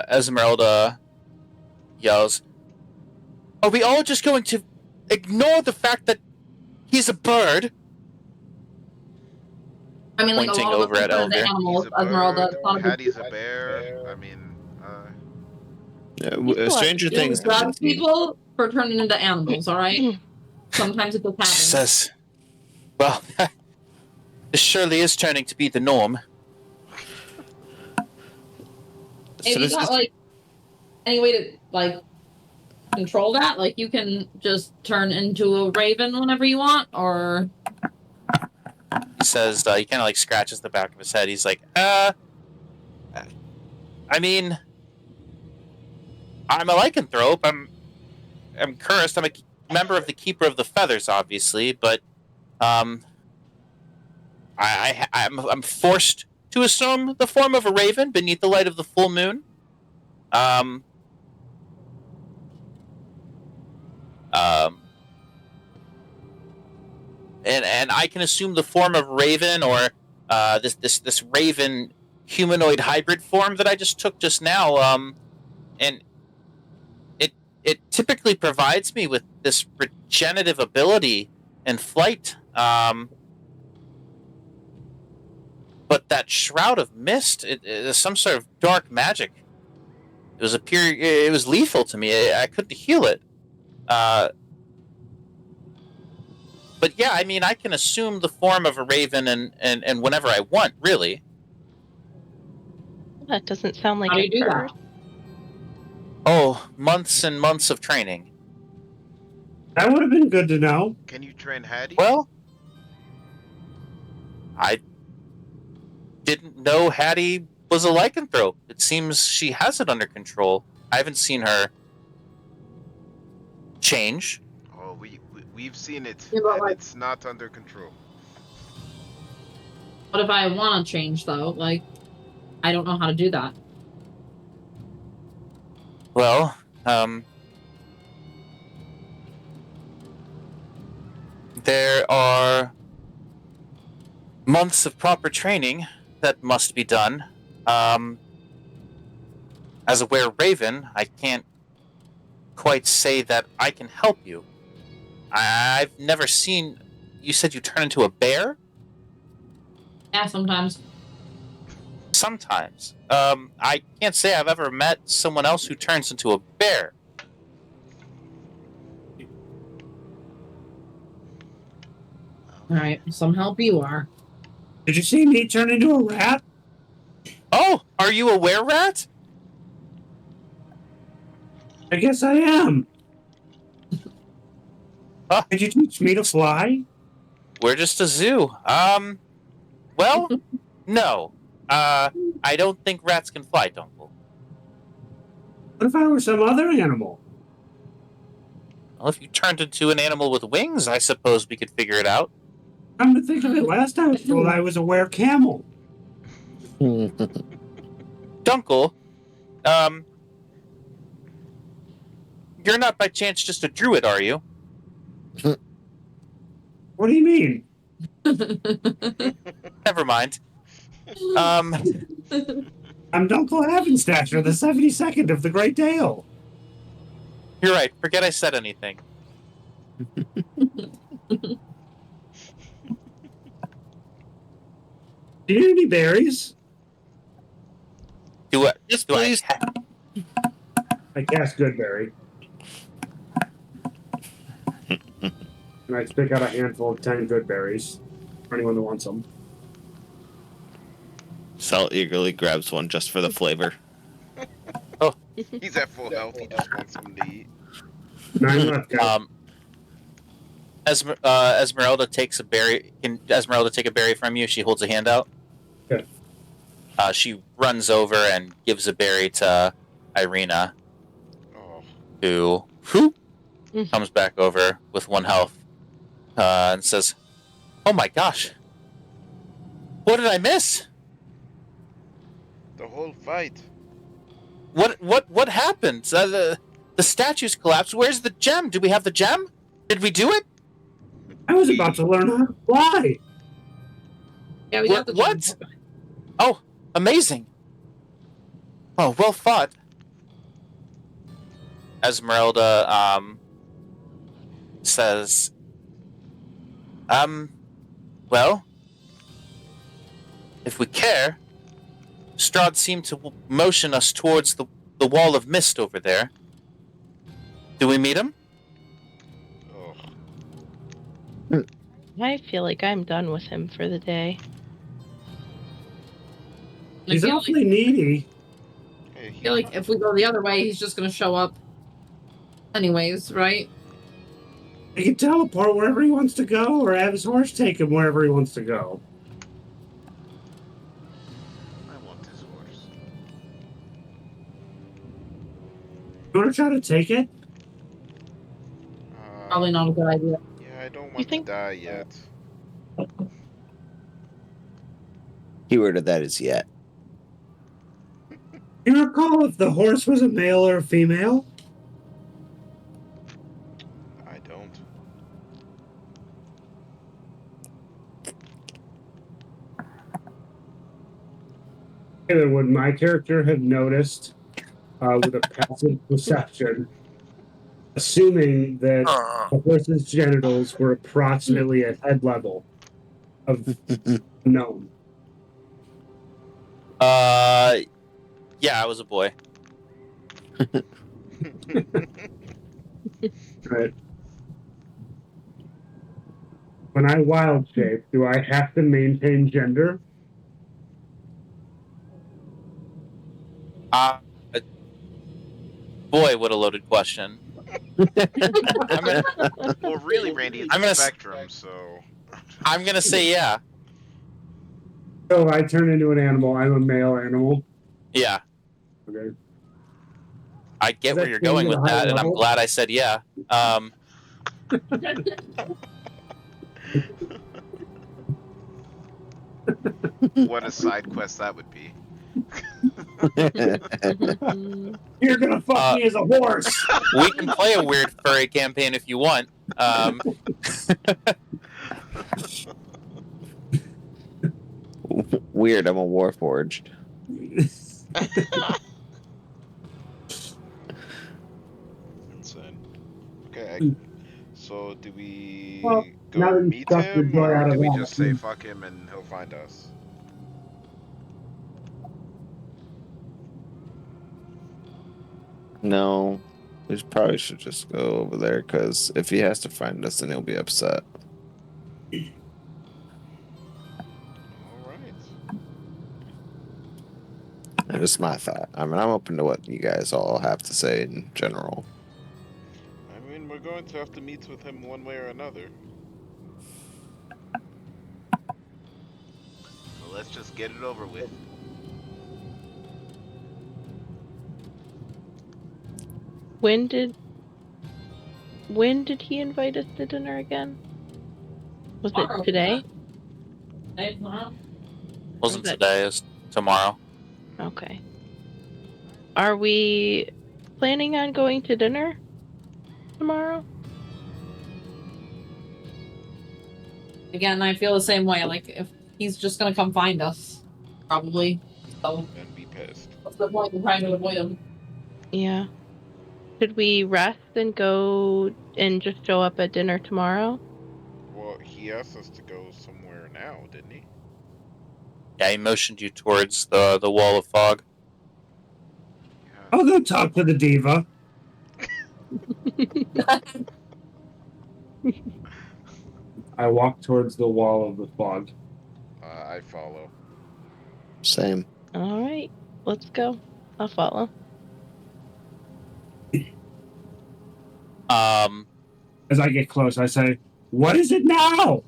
Esmeralda yells, "Are we all just going to ignore the fact that he's a bird?" I mean, like, a Pointing lot of over us at are the Elder. animals. He's a Esmeralda. bird. It's not a big Hattie's a bear. I mean, Stranger People are Things. doing Judge people for turning into animals, alright? Sometimes it just She happens. says, "Well, this surely is turning to be the norm." If you got, like, any way to, like, control that? Like, you can just turn into a raven whenever you want, or... He says, he kind of like scratches the back of his head. He's like, I mean, I'm a lycanthrope. I'm cursed. I'm a member of the Keeper of the Feathers, obviously, but I'm forced to assume the form of a raven beneath the light of the full moon. And I can assume the form of raven or this raven humanoid hybrid form that I just took just now. And it typically provides me with this regenerative ability and flight. But that shroud of mist, it is some sort of dark magic. It was lethal to me. I couldn't heal it. But yeah, I mean, I can assume the form of a raven and whenever I want, really. That doesn't sound like How do a you do that? bird. Oh, months and months of training. That would have been good to know. can you train Hattie? Well, I didn't know Hattie was a lycanthrope. It seems she has it under control. I haven't seen her change. Oh, we've seen it, Yeah, but, and like- it's not under control. What if I want to change, though? Like, I don't know how to do that. Well, there are months of proper training that must be done. As a were-raven, I can't quite say that I can help you. I've never seen... You said you turn into a bear? Yeah, sometimes. Sometimes. I can't say I've ever met someone else who turns into a bear. Alright, some help you are. Did you see me turn into a rat? Oh, are you a were-rat? I guess I am. Huh. Did you teach me to fly? We're just a zoo. Well, no. I don't think rats can fly, Dunkle. What if I were some other animal? Well, if you turned into an animal with wings, I suppose we could figure it out. Come to think of it, last I was told I was a were-camel. Dunkle, you're not by chance just a druid, are you? What do you mean? Never mind. I'm Dunkel Havenstacher, the 72nd of the Great Dale. You're right. Forget I said anything. Do you need any berries? Do it. Yes, Do I please. I cast Goodberry. And I pick out a handful of 10 good berries for anyone that wants them. Sal eagerly grabs one just for the flavor. He's at full health. He just wants something to eat. 9 left, guys. Esmeralda takes a berry. Can Esmeralda take a berry from you? She holds a hand out. Okay. She runs over and gives a berry to Irina, Oh, who comes back over with 1 health and says, "Oh my gosh, what did I miss? the whole fight. What happened? The statues collapsed. Where's the gem? Do we have the gem? Did we do it? I was about to learn how to fly. Yeah, we got the What? gem. Oh, amazing. Oh, well fought." Esmeralda says, well, if we care, Strahd seemed to motion us towards the wall of mist over there. Do we meet him? Oh, I feel like I'm done with him for the day. He's I feel awfully needy. hey, I feel like if we go the other way, he's just gonna show up anyways, right? He can teleport wherever he wants to go or have his horse take him wherever he wants to go. I want this horse. You want to try to take it? Probably not a good idea. Yeah, I don't want to think- die yet. Keyword of that is yet. You recall if the horse was a male or a female? I don't. Taylor, would my character have noticed with a passive perception, assuming that the horse's genitals were approximately at head level of gnome? Yeah, I was a boy. Right. When I wild shape, do I have to maintain gender? Boy, what a loaded question. Well, really, Randy, it's I'm a gonna spectrum, so. I'm gonna say yeah. So if I turn into an animal, I'm a male animal. Yeah. Okay. I get Does where that you're seem going at a with high that, and I'm level? glad I said yeah. What a side quest that would be. You're gonna fuck me as a horse. We can play a weird furry campaign if you want. Weird, I'm a warforged. Insane. Okay, so do we Well, now go that you meet stuck the him, joy out or of do we that, just say fuck him and he'll find us? No, we probably should just go over there because if he has to find us, then he'll be upset. It's my thought. I mean, I'm open to what you guys all have to say in general. I mean, we're going to have to meet with him one way or another. So let's just get it over with. When did he invite us to dinner again? Was Tomorrow. it today? Tomorrow? Wasn't that- today, it's tomorrow. Okay. Are we planning on going to dinner tomorrow? Again, I feel the same way. Like, if he's just gonna come find us, probably. So, And be pissed. what's the point in trying to avoid him? Yeah. Should we rest and go and just show up at dinner tomorrow? Well, he asked us to go somewhere now, didn't he? Yeah, he motioned you towards the wall of fog. I'll go talk to the diva. I walk towards the wall of the fog. I follow. Same. All right, let's go. I'll follow. As I get close, I say, "What is it now?"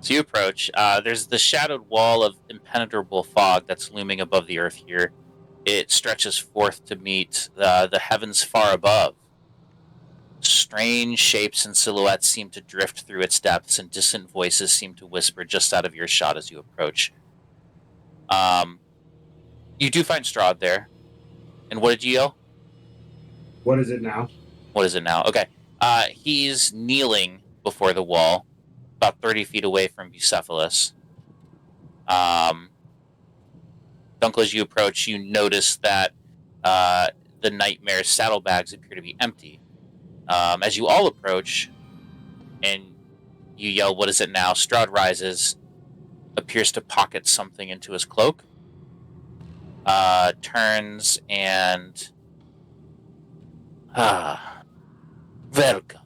So you approach. There's the shadowed wall of impenetrable fog that's looming above the earth here. It stretches forth to meet the heavens far above. Strange shapes and silhouettes seem to drift through its depths, and distant voices seem to whisper just out of earshot as you approach. You do find Strahd there. And what did you yell? What is it now? What is it now? Okay. He's kneeling before the wall, about 30 feet away from Bucephalus. Dunkel, as you approach, you notice that the Nightmare's saddlebags appear to be empty. As you all approach, and you yell, "What is it now?" Strahd rises, appears to pocket something into his cloak, turns and... welcome.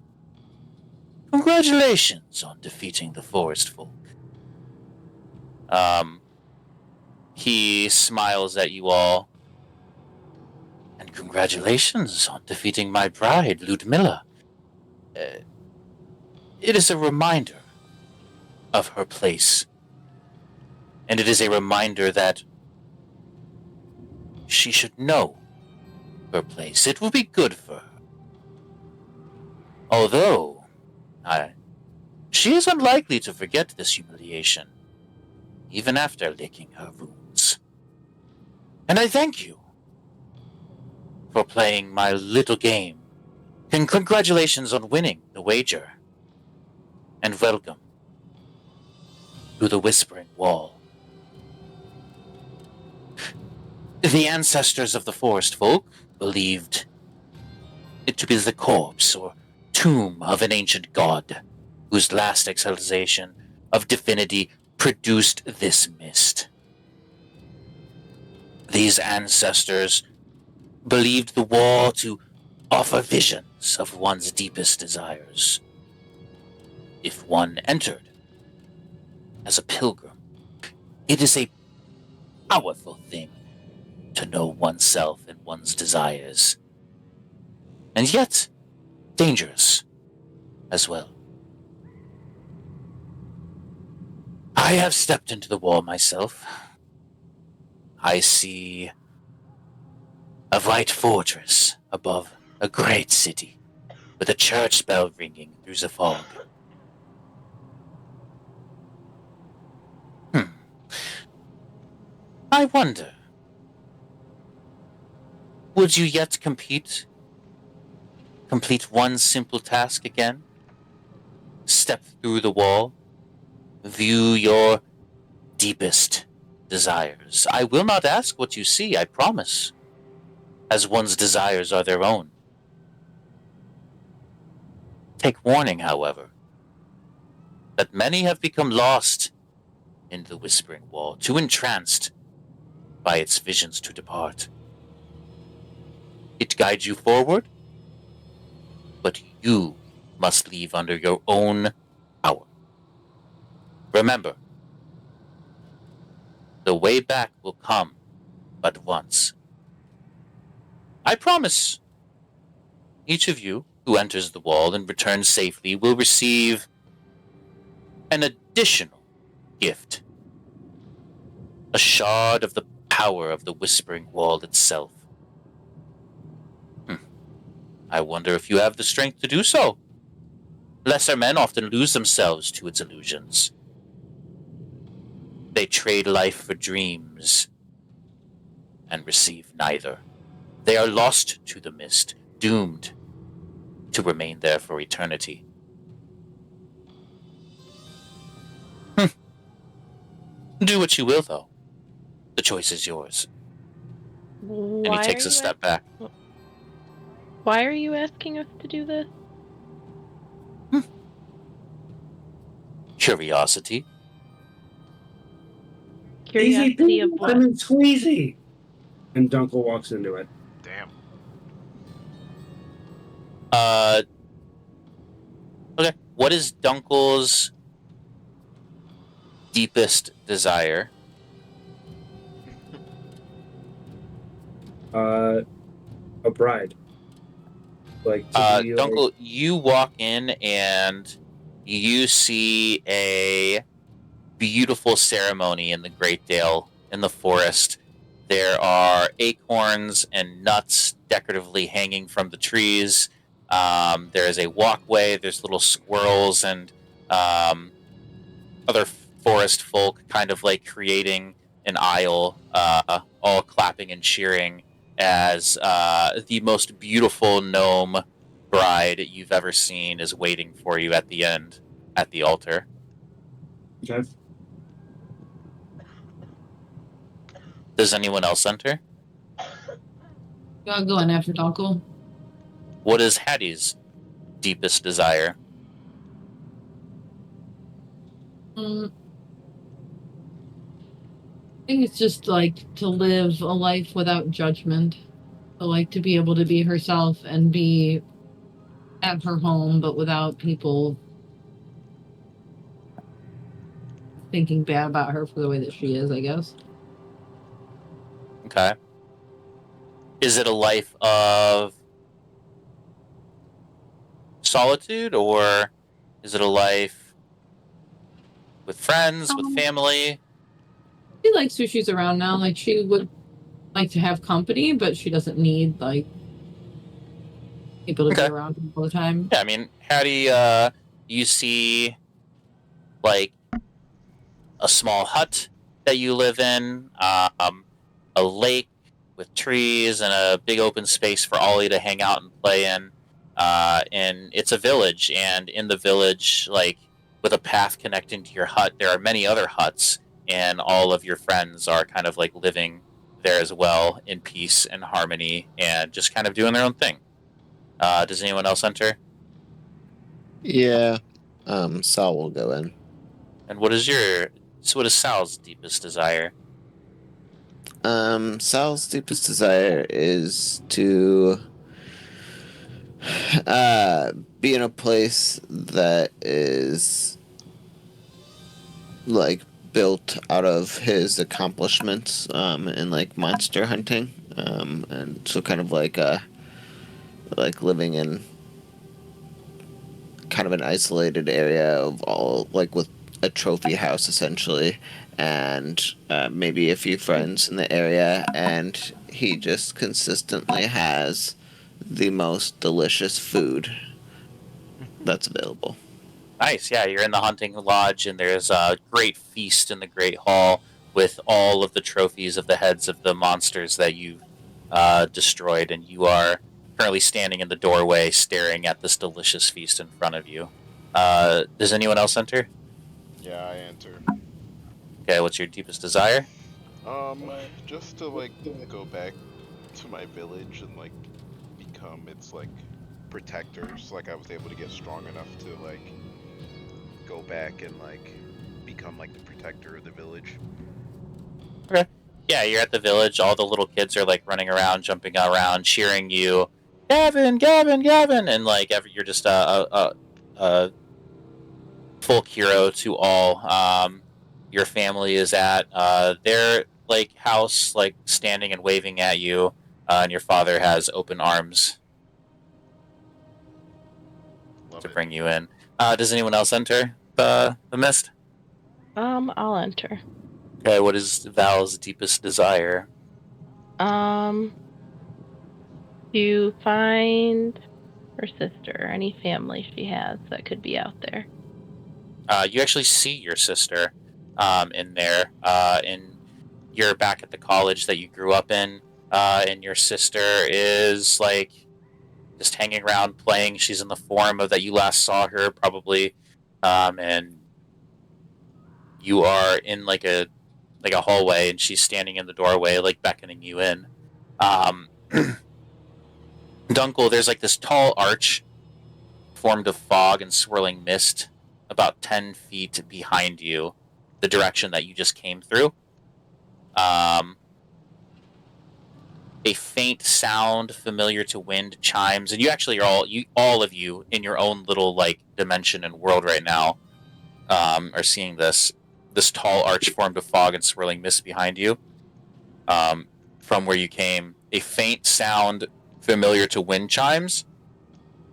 Congratulations on defeating the forest folk. He smiles at you all. And congratulations on defeating my bride, Ludmilla. It is a reminder of her place. And it is a reminder that she should know her place. It will be good for her. Although, she is unlikely to forget this humiliation, even after licking her wounds. And I thank you for playing my little game. And congratulations on winning the wager. And welcome to the Whispering Wall. The ancestors of the forest folk believed it to be the corpse or tomb of an ancient god whose last exhalation of divinity produced this mist. These ancestors believed the wall to offer visions of one's deepest desires. If one entered as a pilgrim, it is a powerful thing to know oneself and one's desires, and yet dangerous as well. I have stepped into the wall myself. I see a white fortress above a great city, with a church bell ringing through the fog. I wonder, would you yet complete one simple task again? Step through the wall, view your deepest desires. I will not ask what you see, I promise, as one's desires are their own. Take warning, however, that many have become lost in the Whispering Wall, too entranced by its visions to depart. It guides you forward, but you must leave under your own power. Remember, The way back will come but once. I promise each of you who enters the wall and returns safely will receive an additional gift. A shard of the power of the Whispering Wall itself. I wonder if you have the strength to do so. Lesser men often lose themselves to its illusions. They trade life for dreams and receive neither. They are lost to the mist, doomed to remain there for eternity. Do what you will, though. The choice is yours. And he takes a step back. Why are you asking us to do this? Curiosity. Curiosity of what? Lemon squeezy. And Dunkel walks into it. Damn. Okay. What is Dunkel's deepest desire? A bride. Like, to be, Dunkel, you walk in and you see a beautiful ceremony in the Great Dale in the forest. There are acorns and nuts decoratively hanging from the trees. There is a walkway. There's little squirrels and other forest folk kind of like creating an aisle, all clapping and cheering as the most beautiful gnome bride you've ever seen is waiting for you at the end at the altar. Okay. Does anyone else enter? I'll go in after Dunkel. What is Hattie's deepest desire? I think it's just like to live a life without judgment. So, like to be able to be herself and be at her home, but without people thinking bad about her for the way that she is, I guess. Okay. Is it a life of solitude, or is it a life with friends, with family? She likes who she's around now. Like, she would like to have company, but she doesn't need, like, people to be around all the time. Yeah, I mean, Hattie, you see, like, a small hut that you live in, a lake with trees and a big open space for Ollie to hang out and play in. And it's a village, and in the village, like, with a path connecting to your hut, there are many other huts, and all of your friends are kind of like living there as well in peace and harmony and just kind of doing their own thing. Does anyone else enter? Yeah. Sal will go in. And what is Sal's deepest desire? Sal's deepest desire is to be in a place that is like built out of his accomplishments in like monster hunting, and so kind of like living in kind of an isolated area of all, like with a trophy house essentially, and maybe a few friends in the area, and he just consistently has the most delicious food that's available. Nice, yeah, you're in the hunting lodge, and there's a great feast in the Great Hall with all of the trophies of the heads of the monsters that you've destroyed, and you are currently standing in the doorway staring at this delicious feast in front of you. Does anyone else enter? Yeah, I enter. Okay, what's your deepest desire? Just to like go back to my village and like become its like protectors. Like I was able to get strong enough to like go back and like become like the protector of the village. Okay. Yeah, you're at the village. All the little kids are like running around, jumping around, cheering you, Gavin, Gavin, Gavin, and like you're just a folk hero to all. your family is at. Their like house, like standing and waving at you, and your father has open arms Love to it. bring you in. Does anyone else enter the mist? I'll enter. Okay, what is Val's deepest desire? To find her sister, any family she has that could be out there. You actually see your sister in there. You're back at the college that you grew up in, and your sister is like just hanging around playing. She's in the form of that you last saw her, probably, and you are in like a hallway, and she's standing in the doorway, like beckoning you in. Dunkel, there's like this tall arch formed of fog and swirling mist about 10 feet behind you, the direction that you just came through. A faint sound familiar to wind chimes, and you actually are all of you in your own little like dimension and world right now are seeing this tall arch formed of fog and swirling mist behind you. From where you came, a faint sound familiar to wind chimes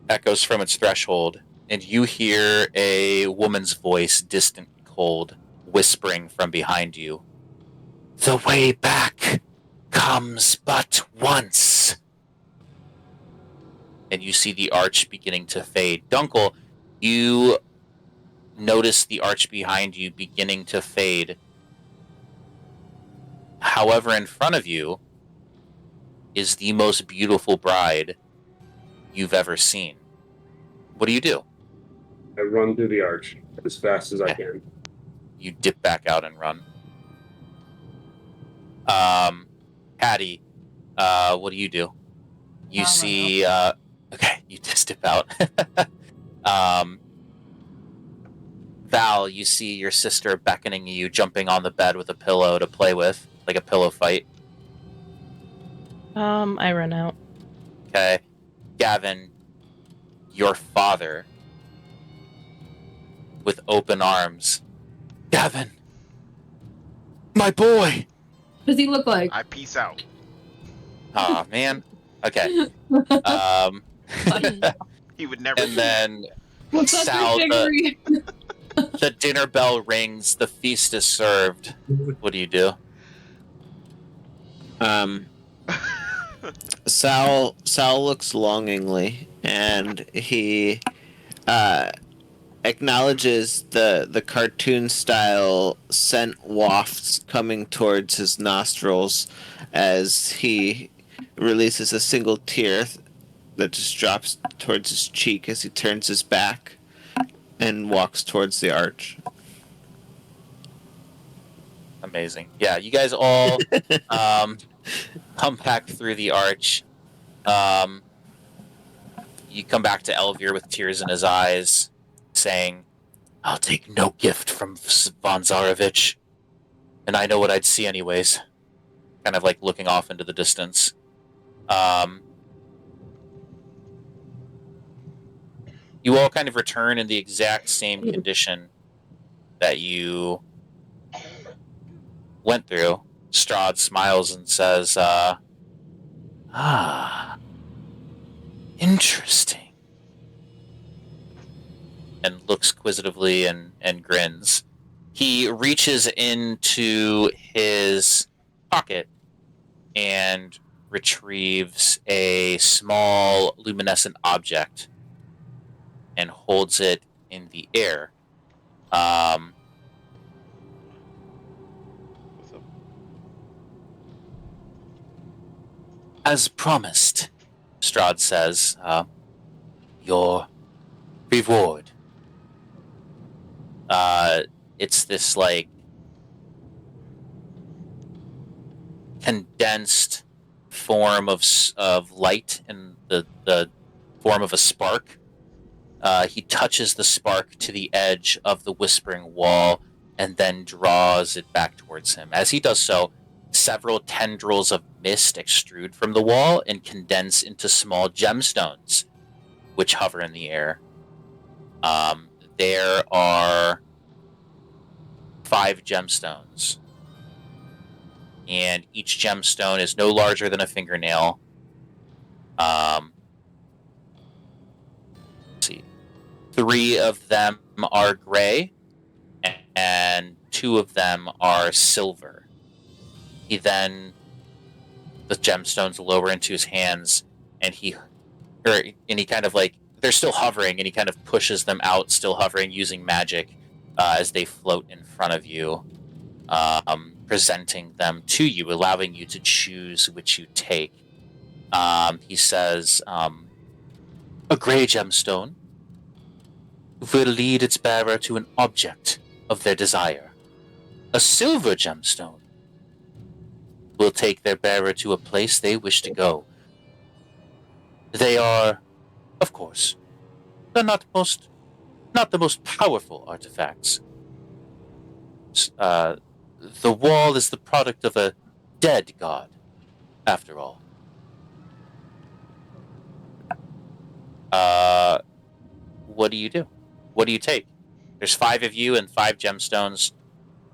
echoes from its threshold, and you hear a woman's voice, distant and cold, whispering from behind you. The way back comes but once. And you see the arch beginning to fade. Dunkel, you notice the arch behind you beginning to fade. However, in front of you is the most beautiful bride you've ever seen. What do you do? I run through the arch as fast as I can. You dip back out and run. Patty, what do you do? You see, okay, you just dip out. Val, you see your sister beckoning you, jumping on the bed with a pillow to play with, like a pillow fight. I run out. Okay. Gavin, your father, with open arms. Gavin! My boy! What does he look like? I peace out. Aw, man. Okay. He would never. And then What's that Sal, category? the dinner bell rings, the feast is served. What do you do? Sal looks longingly, and he acknowledges the cartoon style scent wafts coming towards his nostrils as he releases a single tear that just drops towards his cheek as he turns his back and walks towards the arch. Amazing. Yeah, you guys all come back through the arch. You come back to Elvir with tears in his eyes, saying, I'll take no gift from Von Zarovich, and I know what I'd see anyways. Kind of like looking off into the distance. You all kind of return in the exact same condition that you went through. Strahd smiles and says, interesting. And looks quizzitively and grins. He reaches into his pocket and retrieves a small luminescent object and holds it in the air. What's up? As promised, Strahd says, your reward. It's this like condensed form of light in the form of a spark. He touches the spark to the edge of the whispering wall and then draws it back towards him. As he does so, several tendrils of mist extrude from the wall and condense into small gemstones, which hover in the air. There are 5 gemstones. And each gemstone is no larger than a fingernail. Let's see. 3 of them are gray, and 2 of them are silver. The gemstones lower into his hands, and he kind of like, they're still hovering, and he kind of pushes them out, still hovering, using magic as they float in front of you, presenting them to you, allowing you to choose which you take. He says, a gray gemstone will lead its bearer to an object of their desire. A silver gemstone will take their bearer to a place they wish to go. They are, of course, they're not the most powerful artifacts. The wall is the product of a dead god, after all. What do you do? What do you take? There's 5 of you and 5 gemstones,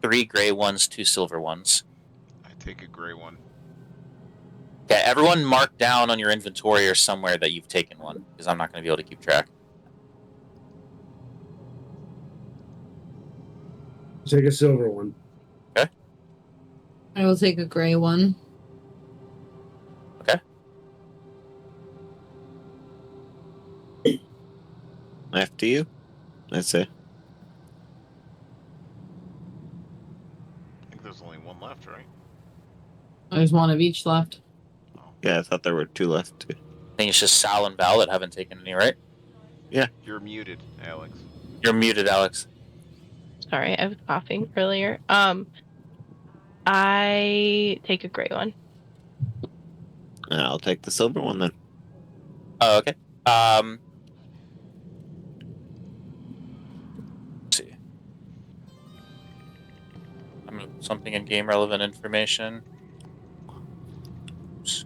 3 gray ones, 2 silver ones. I take a gray one. Okay, everyone mark down on your inventory or somewhere that you've taken one, because I'm not going to be able to keep track. Take a silver one. Okay. I will take a gray one. Okay. After you, I'd say. I think there's only one left, right? There's one of each left. Oh. Yeah, I thought there were 2 left too. I think it's just Sal and Val that haven't taken any, right? You're muted, Alex. You're muted, Alex. Sorry, I was coughing earlier. I take a gray one. And I'll take the silver one then. Oh, okay. Let's see. Something in game relevant information. Oops.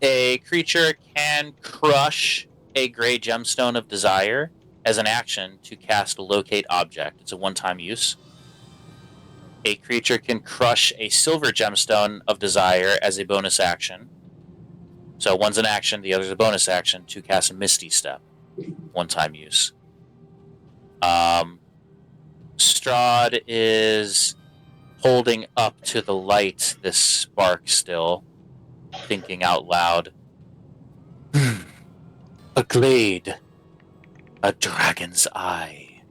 A creature can crush a gray gemstone of desire as an action to cast locate object. It's a one-time use. A creature can crush a silver gemstone of desire as a bonus action. So one's an action, the other's a bonus action to cast Misty Step. One-time use. Strahd is holding up to the light this spark still, thinking out loud. A glade. A dragon's eye.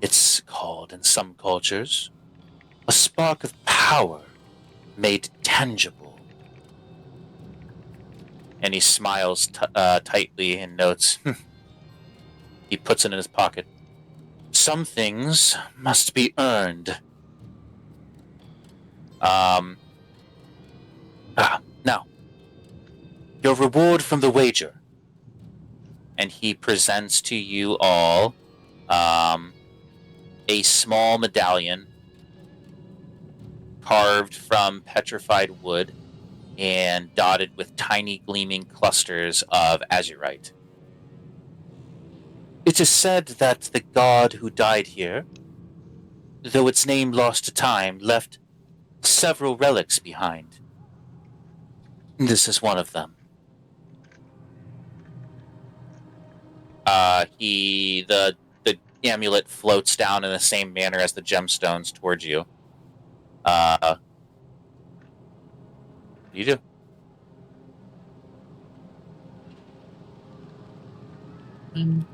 It's called in some cultures a spark of power made tangible. And he smiles tightly and notes. He puts it in his pocket. Some things must be earned. Now, your reward from the wager. And he presents to you all a small medallion carved from petrified wood and dotted with tiny gleaming clusters of azurite. It is said that the god who died here, though its name lost to time, left several relics behind. This is one of them. The amulet floats down in the same manner as the gemstones towards you. What do you do?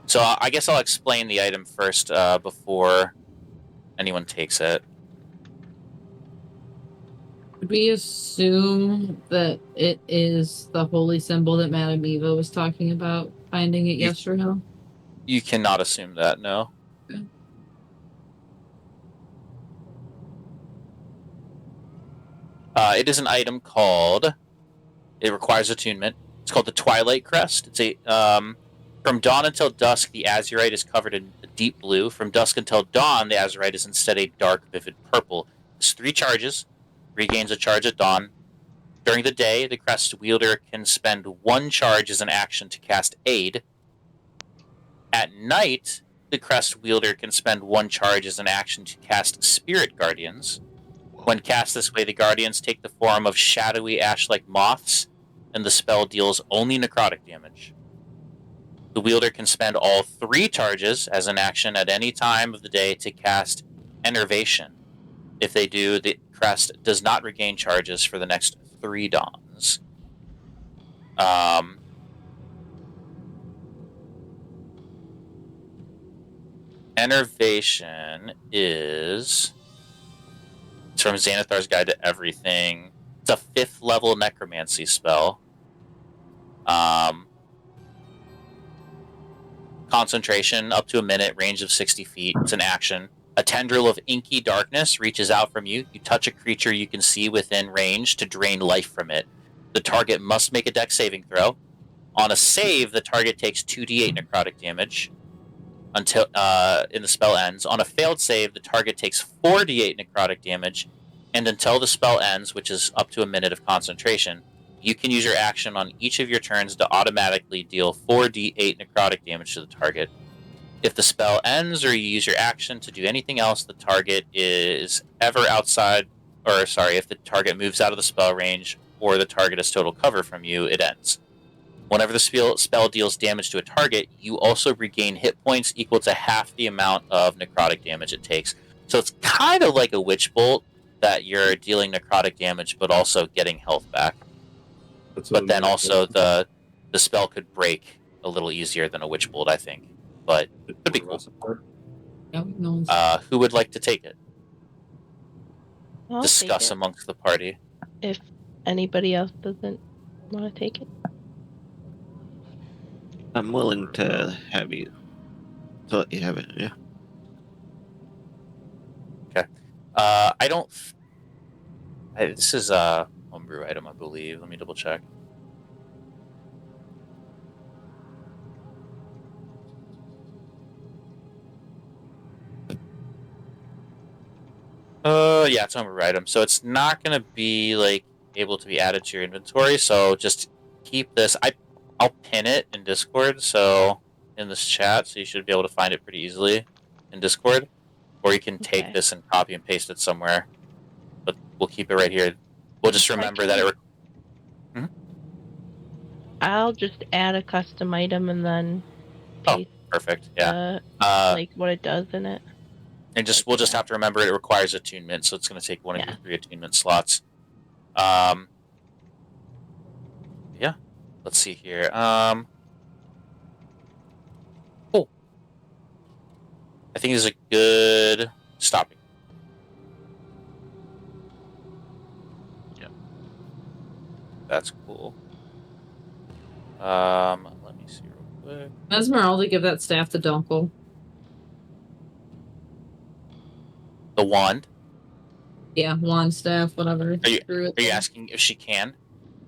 So I guess I'll explain the item first before anyone takes it. Could we assume that it is the holy symbol that Madame Eva was talking about finding at Yesterhill? You cannot assume that, no. Okay. It is an item called... It requires attunement. It's called the Twilight Crest. It's a From dawn until dusk, the azurite is covered in deep blue. From dusk until dawn, the azurite is instead a dark, vivid purple. It's 3 charges. Regains a charge at dawn. During the day, the crest wielder can spend 1 charge as an action to cast Aid. At night, the crest wielder can spend 1 charge as an action to cast Spirit Guardians. When cast this way, the Guardians take the form of shadowy ash-like moths, and the spell deals only necrotic damage. The wielder can spend all 3 charges as an action at any time of the day to cast Enervation. If they do, the crest does not regain charges for the next 3 dawns. Enervation is... It's from Xanathar's Guide to Everything. It's a 5th level necromancy spell. Concentration, up to a minute, range of 60 feet. It's an action. A tendril of inky darkness reaches out from you. You touch a creature you can see within range to drain life from it. The target must make a dex saving throw. On a save, the target takes 2d8 necrotic damage until in the spell ends. On a failed save, the target takes 4d8 necrotic damage, and until the spell ends, which is up to a minute of concentration, you can use your action on each of your turns to automatically deal 4d8 necrotic damage to the target. If the spell ends or you use your action to do anything else, the target is ever outside, or sorry, if the target moves out of the spell range or the target has total cover from you, it ends. Whenever the spell deals damage to a target, you also regain hit points equal to half the amount of necrotic damage it takes. So it's kind of like a witch bolt that you're dealing necrotic damage but also getting health back. But then also the spell could break a little easier than a witch bolt, I think. But it could be cool. Who would like to take it? I'll Discuss take it amongst the party. if anybody else doesn't want to take it. I'm willing to have you. So let you have it, yeah. Okay. I don't... this is a homebrew item, I believe. Let me double check. Yeah, it's a homebrew item. So it's not going to be, like, able to be added to your inventory, so just keep this. I'll pin it in Discord, so in this chat, so you should be able to find it pretty easily in Discord. Or you can take this and copy and paste it somewhere. But we'll keep it right here. We'll just remember that it... I'll just add a custom item and then paste perfect. Yeah. like what it does in it. And we'll just have to remember it requires attunement, so it's going to take one of your 3 attunement slots. Yeah. Let's see here. Cool. I think this is a good stopping. Yep. That's cool. Let me see real quick. Esmeralda, give that staff to Dunkel. The wand? Yeah, wand, staff, whatever. Are you asking if she can?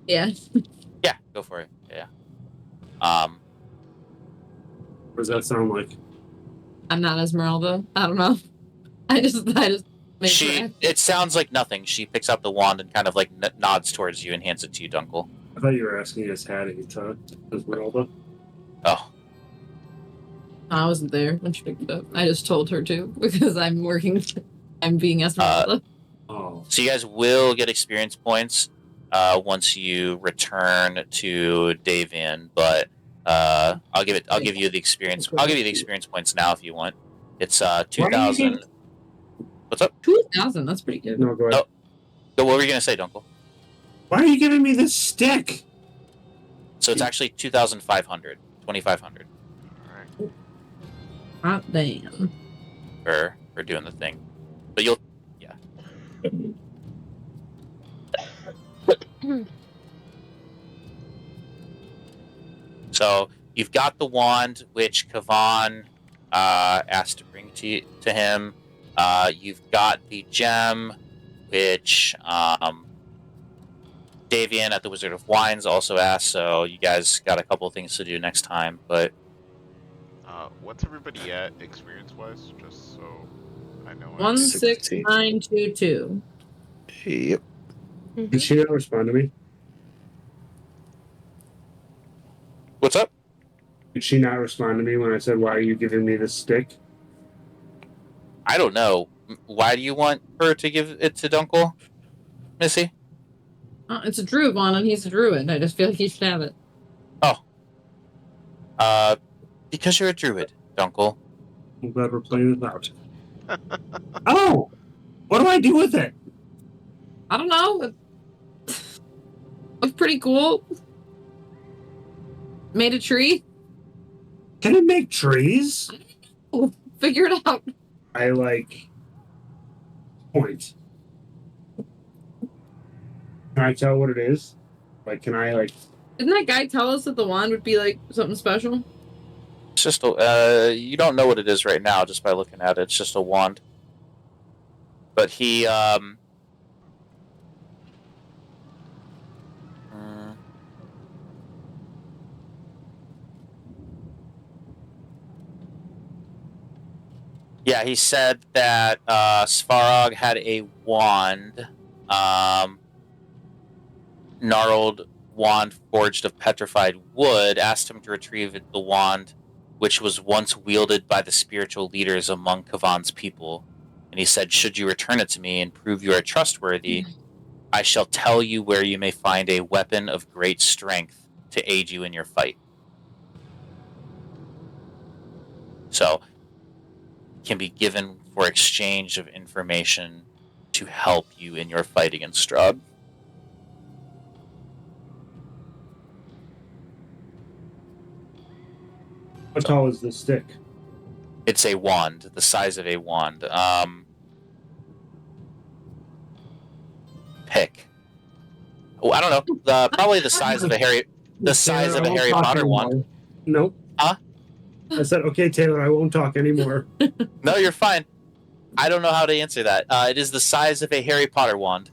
Yeah. Yeah, go for it. Yeah. What does that sound like? I'm not Esmeralda. I don't know. I just made sure. It sounds like nothing. She picks up the wand and kind of like nods towards you and hands it to you, Dunkel. I thought you were asking us Hattie to Esmeralda. Oh. I wasn't there when she picked it up. I just told her to because I'm being Esmeralda. So you guys will get experience points once you return to Davian, but I'll give you the experience. I'll give you the experience points now if you want. It's 2,000. What's up? 2,000. That's pretty good. No, go ahead. So what were you gonna say, Dunkel? Why are you giving me this stick? So it's actually 2,500, 2,500. Hot damn. For doing the thing, but you'll, yeah. So you've got the wand, which Kavan asked to bring to him. You've got the gem, which Davian at the Wizard of Wines also asked. So you guys got a couple of things to do next time, but What's everybody at experience-wise? Just so I know. 16922. Yep. Did she not respond to me? What's up? Did she not respond to me when I said, "Why are you giving me this stick?" I don't know. Why do you want her to give it to Dunkel, Missy? It's a druid one, and he's a druid. I just feel like he should have it. Oh. Because you're a druid, Dunkel. I'm glad we're playing this out. Oh! What do I do with it? I don't know. Looks pretty cool. Made a tree. Can it make trees? Oh, figure it out. I point. Can I tell what it is? Can I Didn't that guy tell us that the wand would be like something special? It's just you don't know what it is right now just by looking at it. It's just a wand. But he yeah, he said that Svarog had a wand, gnarled wand forged of petrified wood, asked him to retrieve the wand, which was once wielded by the spiritual leaders among Kavan's people. And he said, should you return it to me and prove you are trustworthy, I shall tell you where you may find a weapon of great strength to aid you in your fight. So, can be given for exchange of information to help you in your fight against Strahd. How tall is this stick? It's a wand, the size of a wand. Pick. Oh, I don't know. Probably the size of a Harry Potter wand. Nope. Huh? I said, okay, Taylor, I won't talk anymore. No, you're fine. I don't know how to answer that. It is the size of a Harry Potter wand.